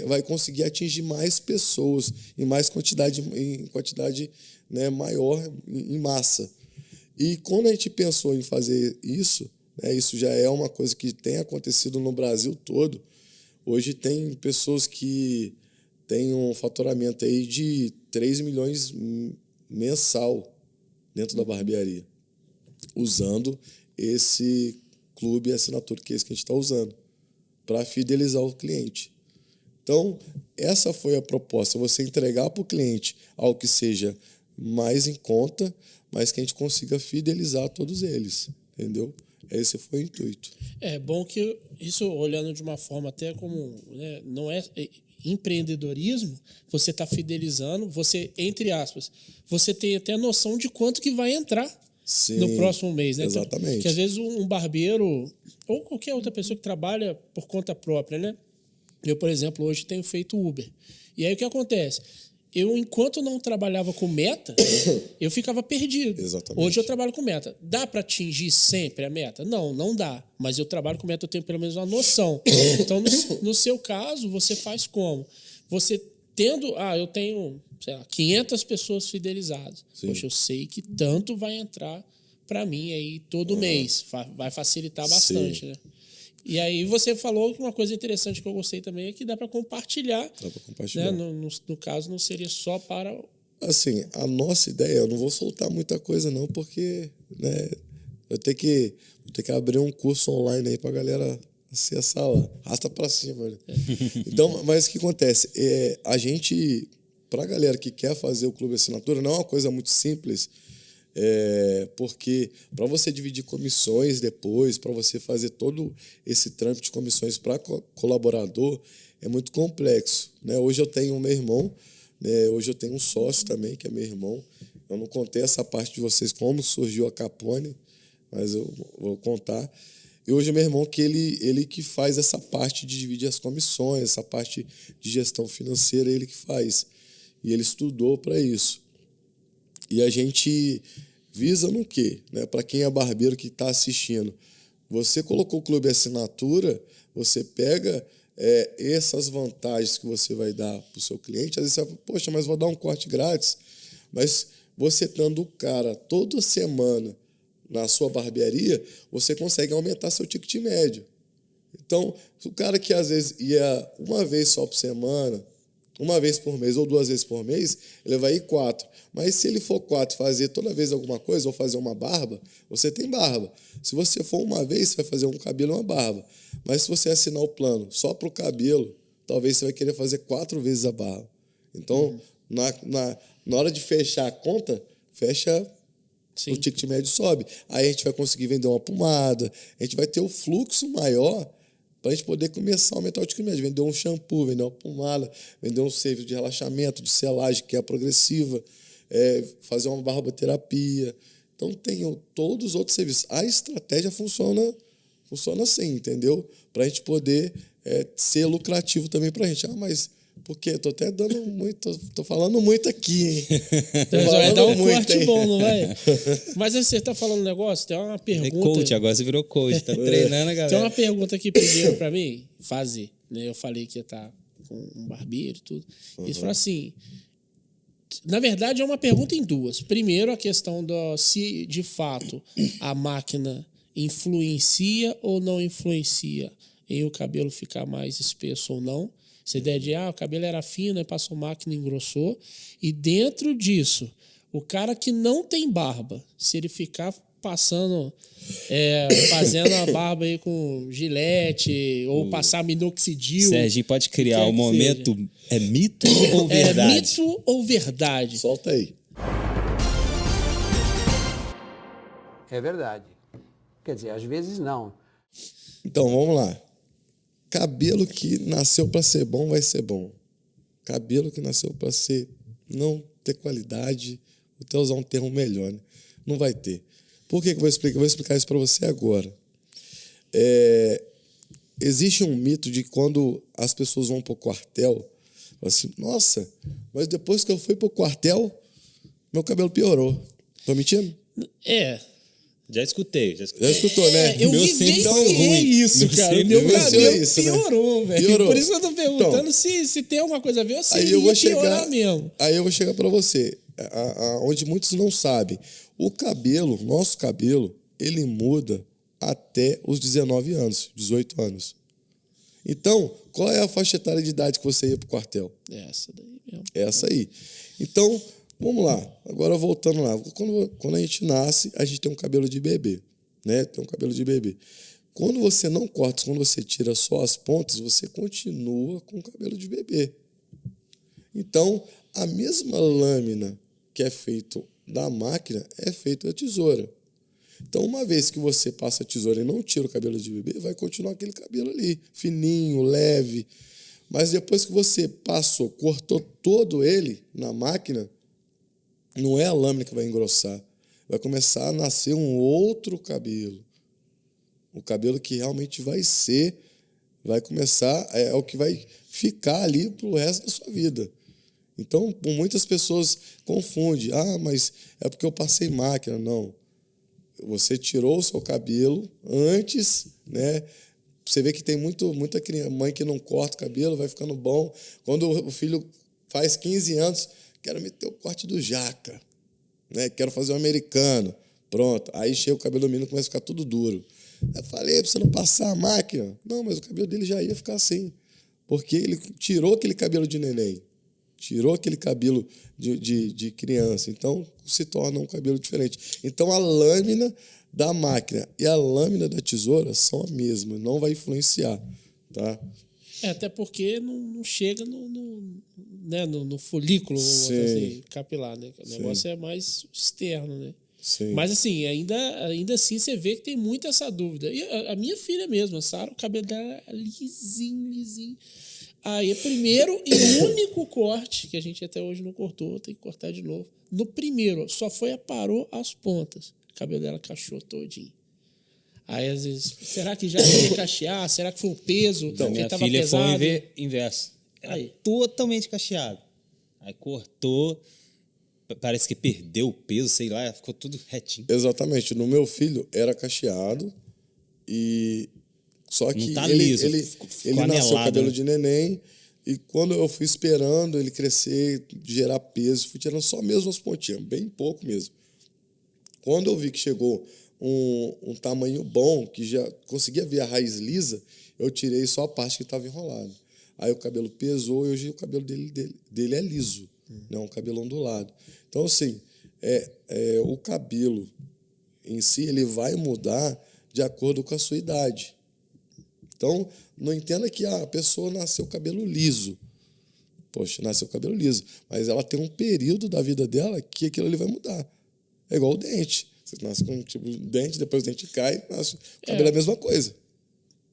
vai conseguir atingir mais pessoas em quantidade né, maior, em massa. E quando a gente pensou em fazer isso, né, isso já é uma coisa que tem acontecido no Brasil todo. Hoje tem pessoas que têm um faturamento aí de 3 milhões mensal dentro da barbearia, usando esse clube assinatura, que é esse que a gente está usando, para fidelizar o cliente. Então, essa foi a proposta, você entregar para o cliente algo que seja mais em conta, mas que a gente consiga fidelizar todos eles, entendeu? Esse foi o intuito. É bom que isso, olhando de uma forma até como, né, não é empreendedorismo, você está fidelizando, você, entre aspas, você tem até a noção de quanto que vai entrar. Sim, no próximo mês, né? Exatamente. Que às vezes um barbeiro ou qualquer outra pessoa que trabalha por conta própria, né? Eu, por exemplo, hoje tenho feito Uber. E aí o que acontece? Eu, enquanto não trabalhava com meta, eu ficava perdido. Exatamente. Hoje eu trabalho com meta. Dá para atingir sempre a meta? Não, não dá. Mas eu trabalho com meta, eu tenho pelo menos uma noção. Então, no seu caso, você faz como? Você tendo... eu tenho, sei lá, 500 pessoas fidelizadas. Sim. Poxa, eu sei que tanto vai entrar para mim aí todo mês. Vai facilitar bastante, né? E aí você falou que uma coisa interessante que eu gostei também é que dá para compartilhar. Dá para compartilhar. Né? No caso, não seria só para... Assim, a nossa ideia, eu não vou soltar muita coisa não, porque, né, vou ter que abrir um curso online aí pra galera acessar lá. Arrasta pra cima, né? Então, mas o que acontece? A gente, pra galera que quer fazer o clube assinatura, não é uma coisa muito simples, porque para você dividir comissões depois, para você fazer todo esse trâmite de comissões para colaborador, é muito complexo, né? Hoje eu tenho o meu irmão, né? Hoje eu tenho um sócio também, que é meu irmão. Eu não contei essa parte de vocês, como surgiu a Capone, mas eu vou contar. E hoje o meu irmão, que ele que faz essa parte de dividir as comissões, essa parte de gestão financeira, ele que faz. E ele estudou para isso. E a gente visa no quê? Né? Para quem é barbeiro que está assistindo. Você colocou o clube assinatura, você pega essas vantagens que você vai dar para o seu cliente. Às vezes você vai, poxa, mas vou dar um corte grátis. Mas você dando o cara toda semana na sua barbearia, você consegue aumentar seu ticket médio. Então, o cara que às vezes ia uma vez só por semana, uma vez por mês ou 2 vezes por mês, ele vai ir 4. Mas se ele for 4 fazer toda vez alguma coisa ou fazer uma barba, você tem barba. Se você for uma vez, você vai fazer um cabelo e uma barba. Mas se você assinar o plano só para o cabelo, talvez você vai querer fazer 4 vezes a barba. Então, na hora de fechar a conta, fecha... Sim. O ticket médio sobe. Aí a gente vai conseguir vender uma pomada, a gente vai ter o fluxo maior para a gente poder começar a aumentar o ticket médio. Vender um shampoo, vender uma pomada, vender um serviço de relaxamento, de selagem, que é progressiva, fazer uma barboterapia. Então, tem todos os outros serviços. A estratégia funciona assim, entendeu? Para a gente poder ser lucrativo também para a gente. Mas... Porque tô até dando muito, tô falando muito aqui, hein? Então, vai dar um corte bom, não vai? Mas você tá falando um negócio, tem uma pergunta... É coach, agora você virou coach, tá treinando a galera. Tem uma pergunta aqui pediram pra mim fazer, né? Eu falei que ia estar com um barbeiro e tudo. E eles falaram assim, na verdade é uma pergunta em duas. Primeiro, a questão se de fato a máquina influencia ou não influencia em o cabelo ficar mais espesso ou não. Essa ideia de, o cabelo era fino, aí passou máquina e engrossou. E dentro disso, o cara que não tem barba, se ele ficar passando, fazendo a barba aí com gilete, ou passar minoxidil... Serginho pode criar o momento, é mito ou verdade? É mito ou verdade? Solta aí. É verdade. Quer dizer, às vezes não. Então, vamos lá. Cabelo que nasceu para ser bom vai ser bom. Cabelo que nasceu para não ter qualidade, vou até usar um termo melhor, né? Não vai ter. Por que eu vou explicar? Eu vou explicar isso para você agora. Existe um mito de quando as pessoas vão para o quartel, assim, nossa, mas depois que eu fui para o quartel, meu cabelo piorou. Tô mentindo? Já escutei. Já escutou, né? Eu vivenciei isso, cara. Meu cabelo piorou, velho. Piorou. Por isso que eu tô perguntando se tem alguma coisa a ver ou se aí eu vou piorar mesmo. Aí eu vou chegar para você, onde muitos não sabem. O cabelo, nosso cabelo, ele muda até os 19 anos, 18 anos. Então, qual é a faixa etária de idade que você ia pro quartel? Essa daí mesmo. Essa aí. Então... Vamos lá, agora voltando lá. Quando a gente nasce, a gente tem um cabelo de bebê, né? Tem um cabelo de bebê. Quando você não corta, quando você tira só as pontas, você continua com o cabelo de bebê. Então, a mesma lâmina que é feito da máquina é feita da tesoura. Então, uma vez que você passa a tesoura e não tira o cabelo de bebê, vai continuar aquele cabelo ali, fininho, leve. Mas depois que você cortou todo ele na máquina, não é a lâmina que vai engrossar. Vai começar a nascer um outro cabelo. O cabelo que realmente vai começar, é o que vai ficar ali pro resto da sua vida. Então, muitas pessoas confundem. Mas é porque eu passei máquina. Não. Você tirou o seu cabelo antes, né? Você vê que tem muita mãe que não corta o cabelo, vai ficando bom. Quando o filho faz 15 anos... Quero meter o corte do jaca, né? Quero fazer um americano. Pronto. Aí chega o cabelo do menino e começa a ficar tudo duro. Eu falei pra você não passar a máquina. Não, mas o cabelo dele já ia ficar assim. Porque ele tirou aquele cabelo de neném. Tirou aquele cabelo de criança. Então, se torna um cabelo diferente. Então, a lâmina da máquina e a lâmina da tesoura são a mesma. Não vai influenciar, tá? Até porque não chega no folículo assim, capilar, né? O negócio é mais externo, né? Sim. Mas assim, ainda assim você vê que tem muito essa dúvida. E a minha filha mesmo, a Sara, o cabelo dela é lisinho. Aí, primeiro e único corte, que a gente até hoje não cortou, tem que cortar de novo. No primeiro, só aparou as pontas. O cabelo dela cachou todinho. Aí, às vezes, será que já ia cachear? Será que foi o peso? Então, minha tava filha pesado? foi inverso. Era totalmente cacheado. Aí cortou, parece que perdeu o peso, sei lá, ficou tudo retinho. Exatamente. No meu filho era cacheado e só que Não ele ficou nasceu anelado, cabelo né? de neném e quando eu fui esperando ele crescer, gerar peso, fui tirando só mesmo as pontinhas, bem pouco mesmo. Quando eu vi que chegou um tamanho bom, que já conseguia ver a raiz lisa, eu tirei só a parte que estava enrolada. Aí o cabelo pesou e hoje o cabelo dele é liso, não é um cabelo ondulado. Então, assim, o cabelo em si ele vai mudar de acordo com a sua idade. Então, não entenda que a pessoa nasceu cabelo liso. Poxa, nasceu cabelo liso. Mas ela tem um período da vida dela que aquilo ali vai mudar. É igual o dente. Você nasce com um tipo de dente, depois o dente cai, nasce. O cabelo é a mesma coisa.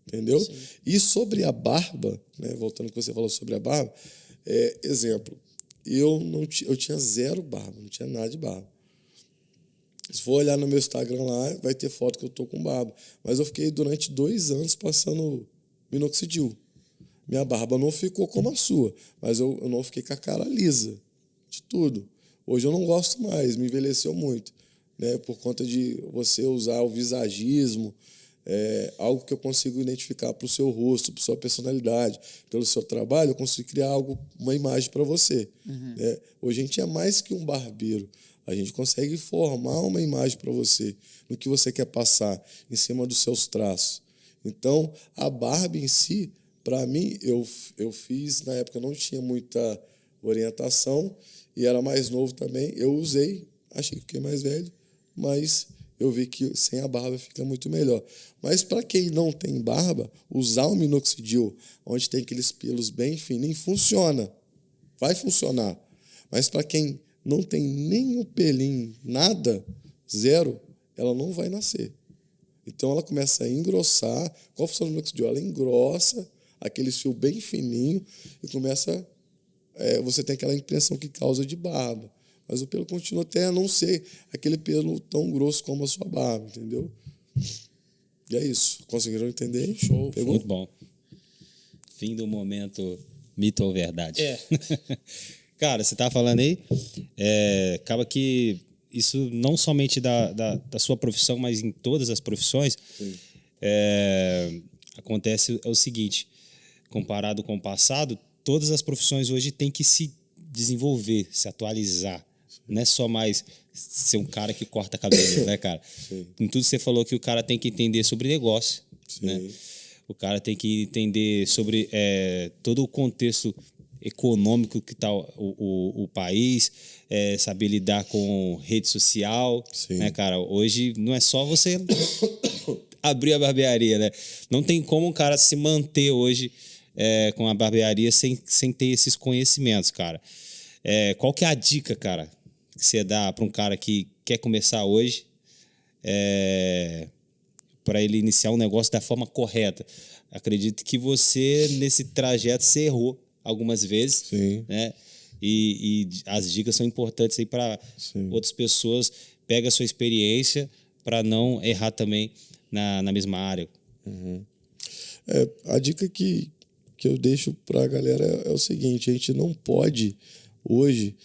Entendeu? Sim. E sobre a barba, né, voltando ao que você falou sobre a barba, exemplo, eu tinha zero barba, não tinha nada de barba. Se for olhar no meu Instagram lá, vai ter foto que eu tô com barba. Mas eu fiquei durante 2 anos passando minoxidil. Minha barba não ficou como a sua, mas eu não fiquei com a cara lisa de tudo. Hoje eu não gosto mais, me envelheceu muito, né? Por conta de você usar o visagismo, algo que eu consigo identificar para o seu rosto, para sua personalidade, pelo seu trabalho, eu consigo criar uma imagem para você. Uhum. Né? Hoje a gente é mais que um barbeiro. A gente consegue formar uma imagem para você, no que você quer passar, em cima dos seus traços. Então, a barba em si, para mim, eu fiz, na época eu não tinha muita orientação e era mais novo também. Eu usei, achei que fiquei mais velho, mas eu vi que sem a barba fica muito melhor. Mas para quem não tem barba, usar o minoxidil, onde tem aqueles pelos bem fininhos, funciona. Vai funcionar. Mas para quem não tem nem um pelinho, nada, zero, ela não vai nascer. Então ela começa a engrossar. Qual a função do minoxidil? Ela engrossa aquele fio bem fininho e começa... você tem aquela impressão que causa de barba. Mas o pelo continua até a não ser aquele pelo tão grosso como a sua barba, entendeu? E é isso. Conseguiram entender? Show. Pegou? Muito bom. Fim do momento mito ou verdade. Cara, você estava falando aí, acaba que isso não somente da sua profissão, mas em todas as profissões, acontece o seguinte, comparado com o passado, todas as profissões hoje têm que se desenvolver, se atualizar. Não é só mais ser um cara que corta cabelo, né, cara? Sim. Em tudo você falou que o cara tem que entender sobre negócio, Sim. né? O cara tem que entender sobre todo o contexto econômico que está o país, saber lidar com rede social, Sim. né, cara? Hoje não é só você abrir a barbearia, né? Não tem como um cara se manter hoje com a barbearia sem ter esses conhecimentos, cara. Qual que é a dica, cara, que você dá para um cara que quer começar hoje para ele iniciar um negócio da forma correta? Acredito que você, nesse trajeto, você errou algumas vezes. Sim. Né? E as dicas são importantes aí para outras pessoas. Pega a sua experiência para não errar também na mesma área. Uhum. A dica que eu deixo para a galera é o seguinte: a gente não pode, hoje,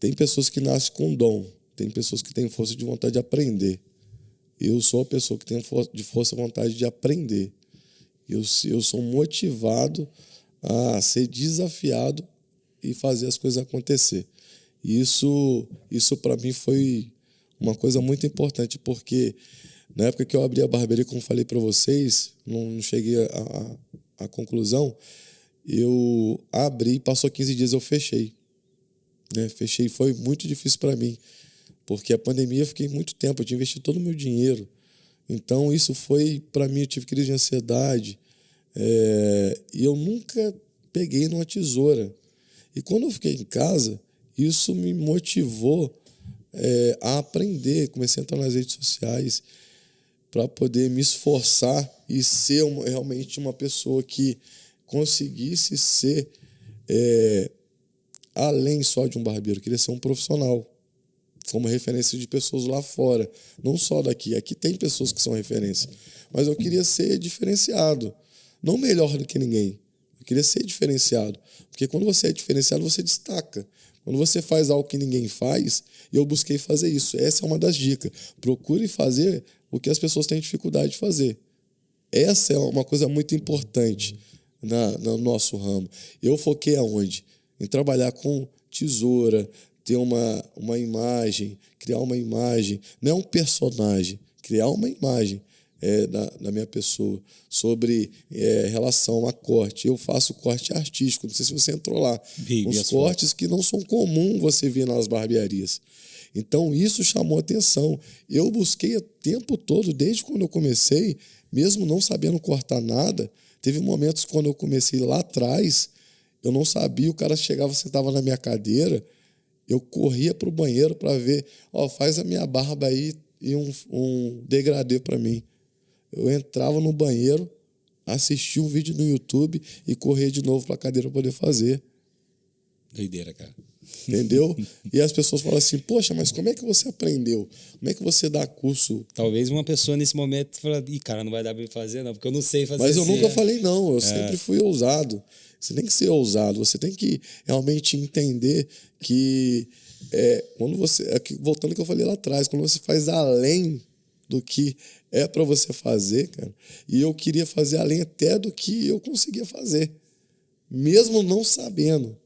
tem pessoas que nascem com dom, tem pessoas que têm força de vontade de aprender. Eu sou a pessoa que tem força de vontade de aprender. Eu sou motivado a ser desafiado e fazer as coisas acontecer. Isso para mim foi uma coisa muito importante, porque na época que eu abri a barbearia, como falei para vocês, não cheguei à conclusão, eu abri, passou 15 dias, eu fechei. Né? Fechei, foi muito difícil para mim, porque a pandemia eu fiquei muito tempo, eu tinha investido todo o meu dinheiro. Então, isso foi, para mim, eu tive crise de ansiedade. E eu nunca peguei numa tesoura. E quando eu fiquei em casa, isso me motivou a aprender. Comecei a entrar nas redes sociais para poder me esforçar e ser realmente uma pessoa que conseguisse ser além só de um barbeiro. Eu queria ser um profissional, como referência de pessoas lá fora, não só daqui. Aqui tem pessoas que são referência, mas eu queria ser diferenciado, não melhor do que ninguém. Eu queria ser diferenciado, porque quando você é diferenciado, você destaca. Quando você faz algo que ninguém faz, eu busquei fazer isso. Essa é uma das dicas. Procure fazer o que as pessoas têm dificuldade de fazer. Essa é uma coisa muito importante no nosso ramo. Eu foquei aonde? Em trabalhar com tesoura, ter uma imagem, criar uma imagem, não é um personagem, criar uma imagem da minha pessoa, sobre relação a corte. Eu faço corte artístico, não sei se você entrou lá, uns cortes que não são comuns você ver nas barbearias. Então, isso chamou atenção. Eu busquei o tempo todo, desde quando eu comecei, mesmo não sabendo cortar nada. Teve momentos quando eu comecei lá atrás, eu não sabia, o cara chegava, sentava na minha cadeira, eu corria para o banheiro para ver, faz a minha barba aí e um degradê para mim. Eu entrava no banheiro, assistia um vídeo no YouTube e corria de novo para a cadeira para poder fazer. Doideira, cara. Entendeu? E as pessoas falam assim, poxa, mas como é que você aprendeu? Como é que você dá curso? Talvez uma pessoa nesse momento fala, cara, não vai dar para fazer não, porque eu não sei fazer Mas eu assim. nunca falei não, eu sempre fui ousado. Você tem que ser ousado, você tem que realmente entender que quando você, voltando ao que eu falei lá atrás, quando você faz além do que é para você fazer, cara, e eu queria fazer além até do que eu conseguia fazer, mesmo não sabendo.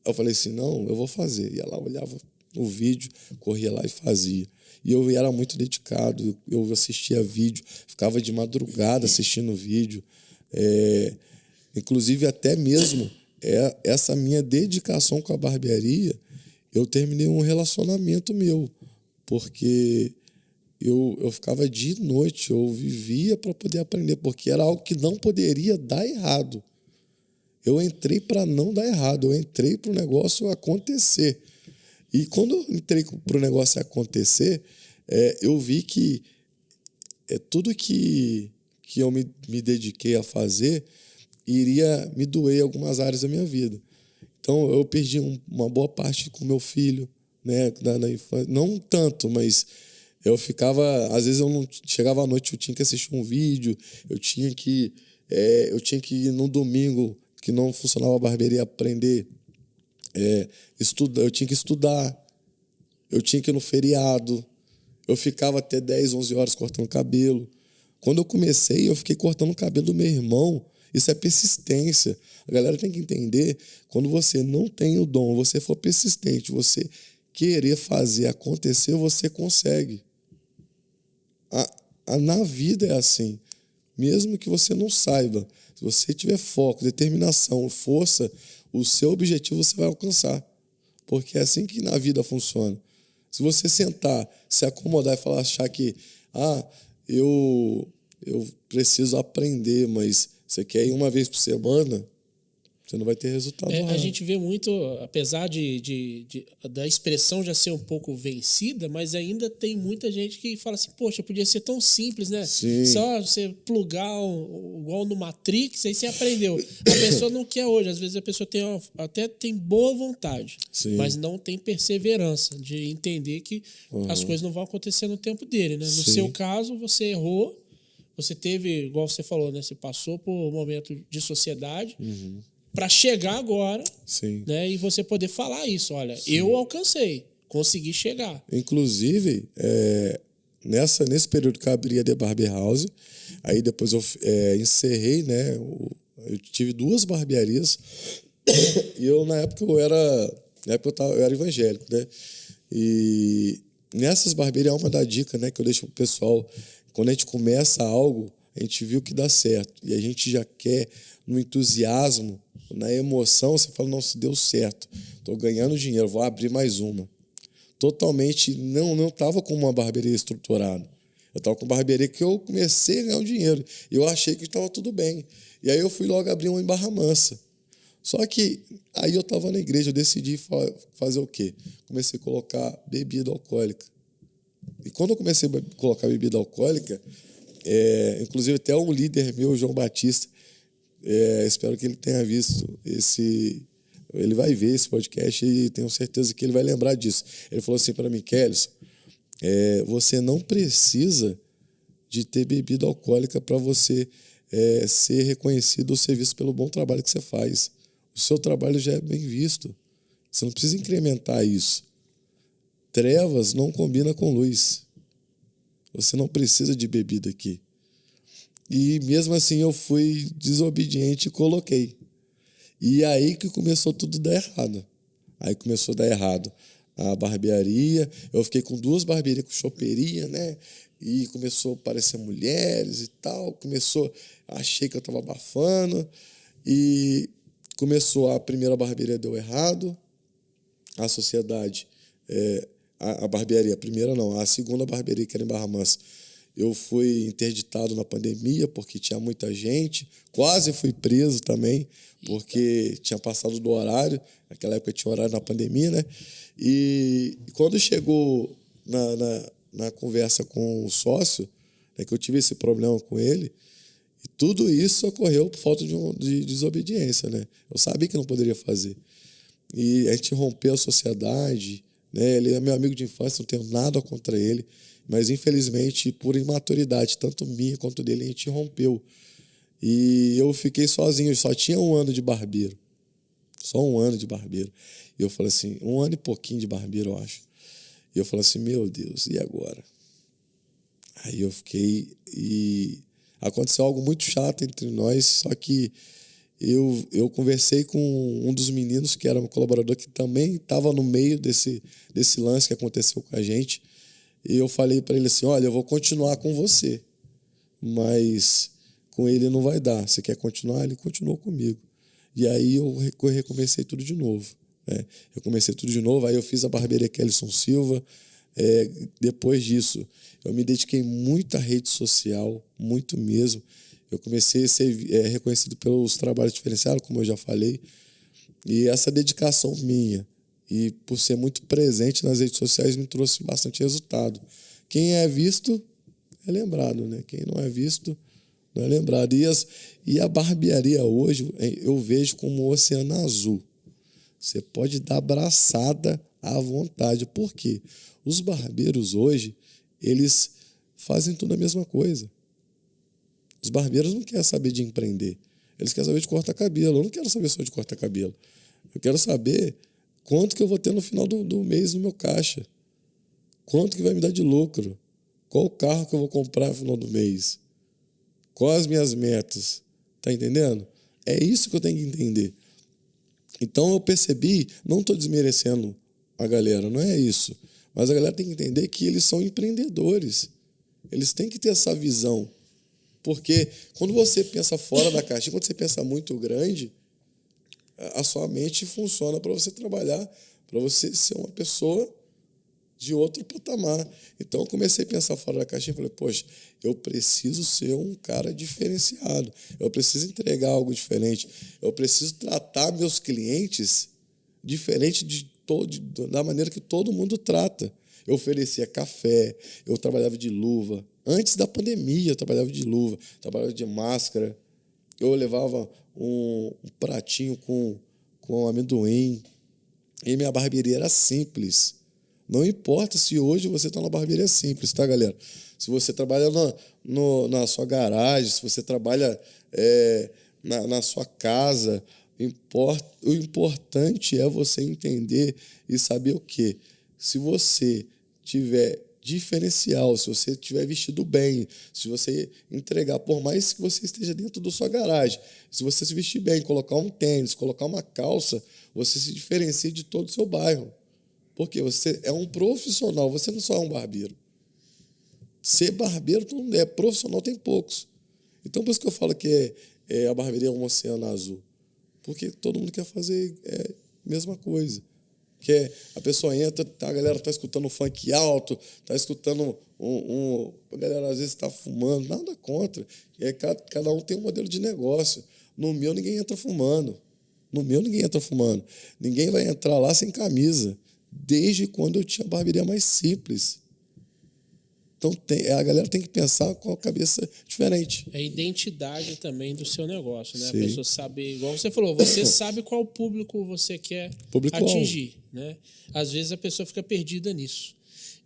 Eu falei assim, não, eu vou fazer. Ia lá, olhava o vídeo, corria lá e fazia. E eu era muito dedicado, eu assistia vídeo, ficava de madrugada assistindo vídeo. Inclusive, até mesmo essa minha dedicação com a barbearia, eu terminei um relacionamento meu, porque eu ficava dia e noite, eu vivia para poder aprender, porque era algo que não poderia dar errado. Eu entrei para não dar errado, eu entrei para o negócio acontecer. E quando eu entrei para o negócio acontecer, eu vi que tudo que eu me dediquei a fazer iria me doer em algumas áreas da minha vida. Então, eu perdi uma boa parte com meu filho, né, na infância. Não tanto, mas eu ficava... Às vezes, eu não chegava à noite, eu tinha que assistir um vídeo, eu tinha que ir no domingo, que não funcionava a barbearia, aprender, estudar. Eu tinha que estudar, eu tinha que ir no feriado, eu ficava até 10, 11 horas cortando cabelo. Quando eu comecei, eu fiquei cortando o cabelo do meu irmão. Isso é persistência. A galera tem que entender, quando você não tem o dom, você for persistente, você querer fazer acontecer, você consegue. Na vida é assim. Mesmo que você não saiba, se você tiver foco, determinação, força, o seu objetivo você vai alcançar. Porque é assim que na vida funciona. Se você sentar, se acomodar e achar que eu preciso aprender, mas você quer ir uma vez por semana, você não vai ter resultado lá. A gente vê muito, apesar da expressão já ser um pouco vencida, mas ainda tem muita gente que fala assim, poxa, podia ser tão simples, né? Sim. Só você plugar igual no Matrix, aí você aprendeu. A pessoa não quer hoje, às vezes a pessoa até tem boa vontade, Sim. mas não tem perseverança de entender que as coisas não vão acontecer no tempo dele, né? No Sim. seu caso, você errou, você teve, igual você falou, né? Você passou por um momento de sociedade, para chegar agora, Sim. né, e você poder falar isso. Olha, eu alcancei, consegui chegar. Inclusive, nesse período que eu abri a The Barber House, aí depois eu encerrei, né? Eu tive 2 barbearias e na época eu era evangélico, né? E nessas barbearias é uma da dica, né, que eu deixo pro pessoal. Quando a gente começa algo, a gente viu que dá certo. E a gente já quer, no entusiasmo, na emoção, você fala, não, se deu certo. Estou ganhando dinheiro, vou abrir mais uma. Totalmente, não estava com uma barbearia estruturada. Eu estava com uma barbearia que eu comecei a ganhar um dinheiro. E eu achei que estava tudo bem. E aí eu fui logo abrir uma em Barra Mansa. Só que aí eu estava na igreja, eu decidi fazer o quê? Comecei a colocar bebida alcoólica. E quando eu comecei a colocar bebida alcoólica, inclusive até um líder meu, João Batista, espero que ele tenha visto ele vai ver esse podcast e tenho certeza que ele vai lembrar disso. Ele falou assim para mim, Kellyson, você não precisa de ter bebida alcoólica para você ser reconhecido ou ser visto pelo bom trabalho que você faz. O seu trabalho já é bem visto. Você não precisa incrementar isso. Trevas não combina com luz. Você não precisa de bebida aqui. E mesmo assim eu fui desobediente e coloquei. E aí que começou tudo a dar errado. Aí começou a dar errado a barbearia. Eu fiquei com 2 barbearias com choperia, né? E começou a aparecer mulheres e tal. Achei que eu estava abafando. E começou, a primeira barbearia deu errado. A sociedade, a barbearia, a primeira não, a segunda barbearia, que era em Barra Mansa, eu fui interditado na pandemia porque tinha muita gente, quase fui preso também, porque tinha passado do horário, naquela época tinha horário na pandemia, né? E quando chegou na conversa com o sócio, né, que eu tive esse problema com ele, e tudo isso ocorreu por falta de desobediência, né? Eu sabia que não poderia fazer. E a gente rompeu a sociedade, né? Ele é meu amigo de infância, não tenho nada contra ele, mas infelizmente, por imaturidade, tanto minha quanto dele, a gente rompeu. E eu fiquei sozinho, eu só tinha 1 ano de barbeiro. Só 1 ano de barbeiro. E eu falei assim, 1 ano e pouquinho de barbeiro, eu acho. E eu falei assim, meu Deus, e agora? Aí eu fiquei e aconteceu algo muito chato entre nós, só que eu conversei com um dos meninos que era um colaborador que também estava no meio desse lance que aconteceu com a gente. E eu falei para ele assim, olha, eu vou continuar com você, mas com ele não vai dar. Você quer continuar? Ele continuou comigo. E aí eu recomecei tudo de novo. Né? Eu comecei tudo de novo, aí eu fiz a barbearia Kellyson Silva. Depois disso, eu me dediquei muito à rede social, muito mesmo. Eu comecei a ser reconhecido pelos trabalhos diferenciados, como eu já falei. E essa dedicação minha, e por ser muito presente nas redes sociais, me trouxe bastante resultado. Quem é visto é lembrado, né? Quem não é visto não é lembrado. E a barbearia hoje eu vejo como um oceano azul. Você pode dar braçada à vontade. Por quê? Os barbeiros hoje, eles fazem tudo a mesma coisa. Os barbeiros não querem saber de empreender. Eles querem saber de cortar cabelo. Eu não quero saber só de cortar cabelo. Eu quero saber quanto que eu vou ter no final do mês no meu caixa. Quanto que vai me dar de lucro. Qual o carro que eu vou comprar no final do mês. Quais as minhas metas. Tá entendendo? É isso que eu tenho que entender. Então eu percebi, não estou desmerecendo a galera, não é isso. Mas a galera tem que entender que eles são empreendedores. Eles têm que ter essa visão. Porque quando você pensa fora da caixa, quando você pensa muito grande, a sua mente funciona para você trabalhar, para você ser uma pessoa de outro patamar. Então eu comecei a pensar fora da caixa e falei, poxa, eu preciso ser um cara diferenciado, eu preciso entregar algo diferente, eu preciso tratar meus clientes diferente da maneira que todo mundo trata. Eu oferecia café, eu trabalhava de luva. Antes da pandemia eu trabalhava de luva, trabalhava de máscara. Eu levava um pratinho com amendoim. E minha barbearia era simples. Não importa se hoje você está na barbearia simples, tá, galera? Se você trabalha na sua garagem, se você trabalha na sua casa, o importante é você entender e saber o quê? Se você tiver diferencial, se você tiver vestido bem, se você entregar, por mais que você esteja dentro da sua garagem, se você se vestir bem, colocar um tênis, colocar uma calça, você se diferencia de todo o seu bairro. Porque você é um profissional, você não só é um barbeiro. Ser barbeiro todo mundo é, profissional tem poucos. Então, por isso que eu falo que a barbearia é um oceano azul. Porque todo mundo quer fazer a mesma coisa. Que a pessoa entra, a galera tá escutando um funk alto, tá escutando a galera às vezes está fumando, nada contra. Cada um tem um modelo de negócio. No meu, ninguém entra fumando. Ninguém vai entrar lá sem camisa. Desde quando eu tinha barbearia mais simples. Então, a galera tem que pensar com a cabeça diferente. É a identidade também do seu negócio, né? Sim. A pessoa sabe, igual você falou, você sabe qual público você quer atingir, né? Às vezes a pessoa fica perdida nisso.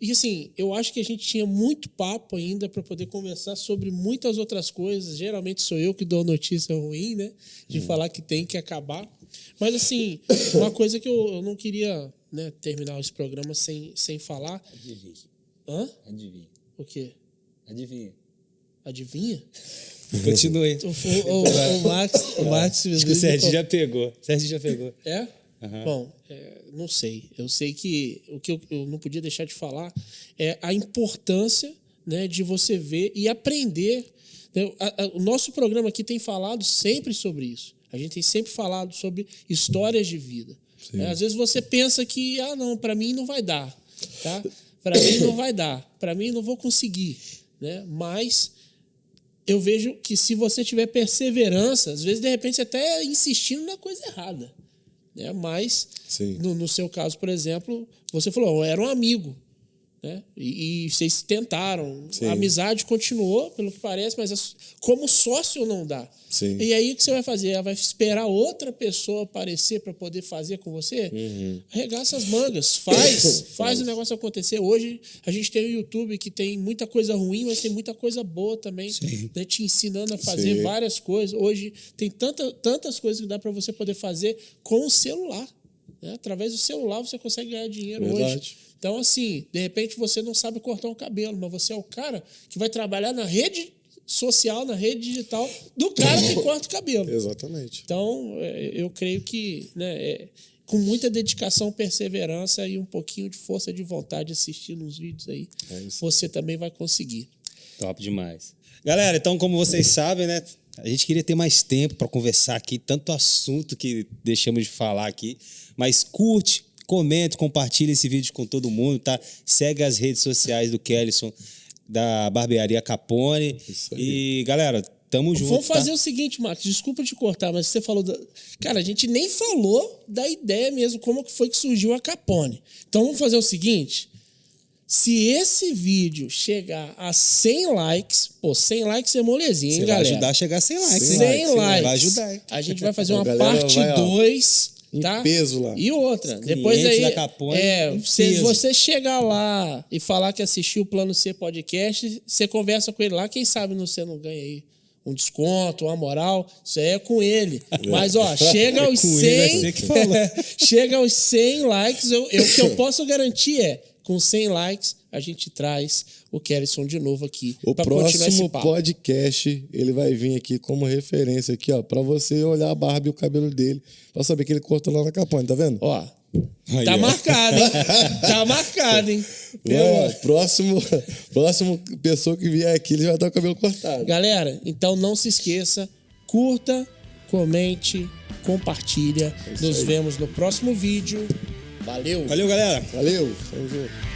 E assim, eu acho que a gente tinha muito papo ainda para poder conversar sobre muitas outras coisas. Geralmente sou eu que dou notícia ruim, né? De falar que tem que acabar. Mas assim, uma coisa que eu não queria, né, terminar esse programa sem falar. Adivinha. Hã? Adivinha. O quê? Adivinha. Adivinha? Continue. O Max... Acho que o Sérgio já pegou. É? Uhum. Bom, não sei. Eu sei que o que eu não podia deixar de falar é a importância, né, de você ver e aprender. Né? O nosso programa aqui tem falado sempre sobre isso. A gente tem sempre falado sobre histórias de vida. Às vezes você pensa que, não, para mim não vai dar. Tá? Para mim não vai dar. Para mim não vou conseguir. Né? Mas eu vejo que se você tiver perseverança, às vezes, de repente, você até insistindo na coisa errada. Né? Mas, no seu caso, por exemplo, você falou, eu era um amigo. Né? E vocês tentaram. Sim. A amizade continuou, pelo que parece, mas como sócio não dá. Sim. E aí o que você vai fazer? Ela vai esperar outra pessoa aparecer para poder fazer com você? Arregaça as mangas, faz o negócio acontecer. Hoje a gente tem o YouTube que tem muita coisa ruim, mas tem muita coisa boa também, né? Te ensinando a fazer várias coisas. Hoje tem tantas coisas que dá para você poder fazer com o celular. Né? Através do celular você consegue ganhar dinheiro hoje. Então, assim, de repente você não sabe cortar um cabelo, mas você é o cara que vai trabalhar na rede social, na rede digital do cara que corta o cabelo. Exatamente. Então, eu creio que, né, com muita dedicação, perseverança e um pouquinho de força de vontade assistindo os vídeos aí, você também vai conseguir. Top demais. Galera, então, como vocês sabem, né, a gente queria ter mais tempo para conversar aqui, tanto assunto que deixamos de falar aqui, mas curte, comente, compartilha esse vídeo com todo mundo, tá? Segue as redes sociais do Kellyson, da Barbearia Capone. E, galera, tamo junto. Vamos fazer o seguinte, Marcos, desculpa te cortar, mas você falou... Cara, a gente nem falou da ideia mesmo, como que foi que surgiu a Capone. Então vamos fazer o seguinte... Se esse vídeo chegar a 100 likes... Pô, 100 likes é molezinha, hein, galera? Vai ajudar a chegar a 100 likes. 100 likes. Vai ajudar. A gente vai fazer uma parte 2... Tá? Em peso lá. E outra, depois aí, da Capone, se você chegar lá e falar que assistiu o Plano C Podcast, você conversa com ele lá, quem sabe você não ganha aí um desconto, uma moral, isso aí é com ele. Mas, ó, chega aos 100, chega aos 100 likes, o que eu posso garantir com 100 likes, a gente traz o Kellyson de novo aqui. O próximo podcast, ele vai vir aqui como referência aqui, ó, pra você olhar a barba e o cabelo dele, pra saber que ele cortou lá na Capone, tá vendo? Ó, tá marcado, hein? Tá marcado, hein? Próximo pessoa que vier aqui, ele vai estar com o cabelo cortado. Galera, então não se esqueça, curta, comente, compartilha. Nos vemos no próximo vídeo. Valeu! Valeu, galera! Valeu! Tamo junto.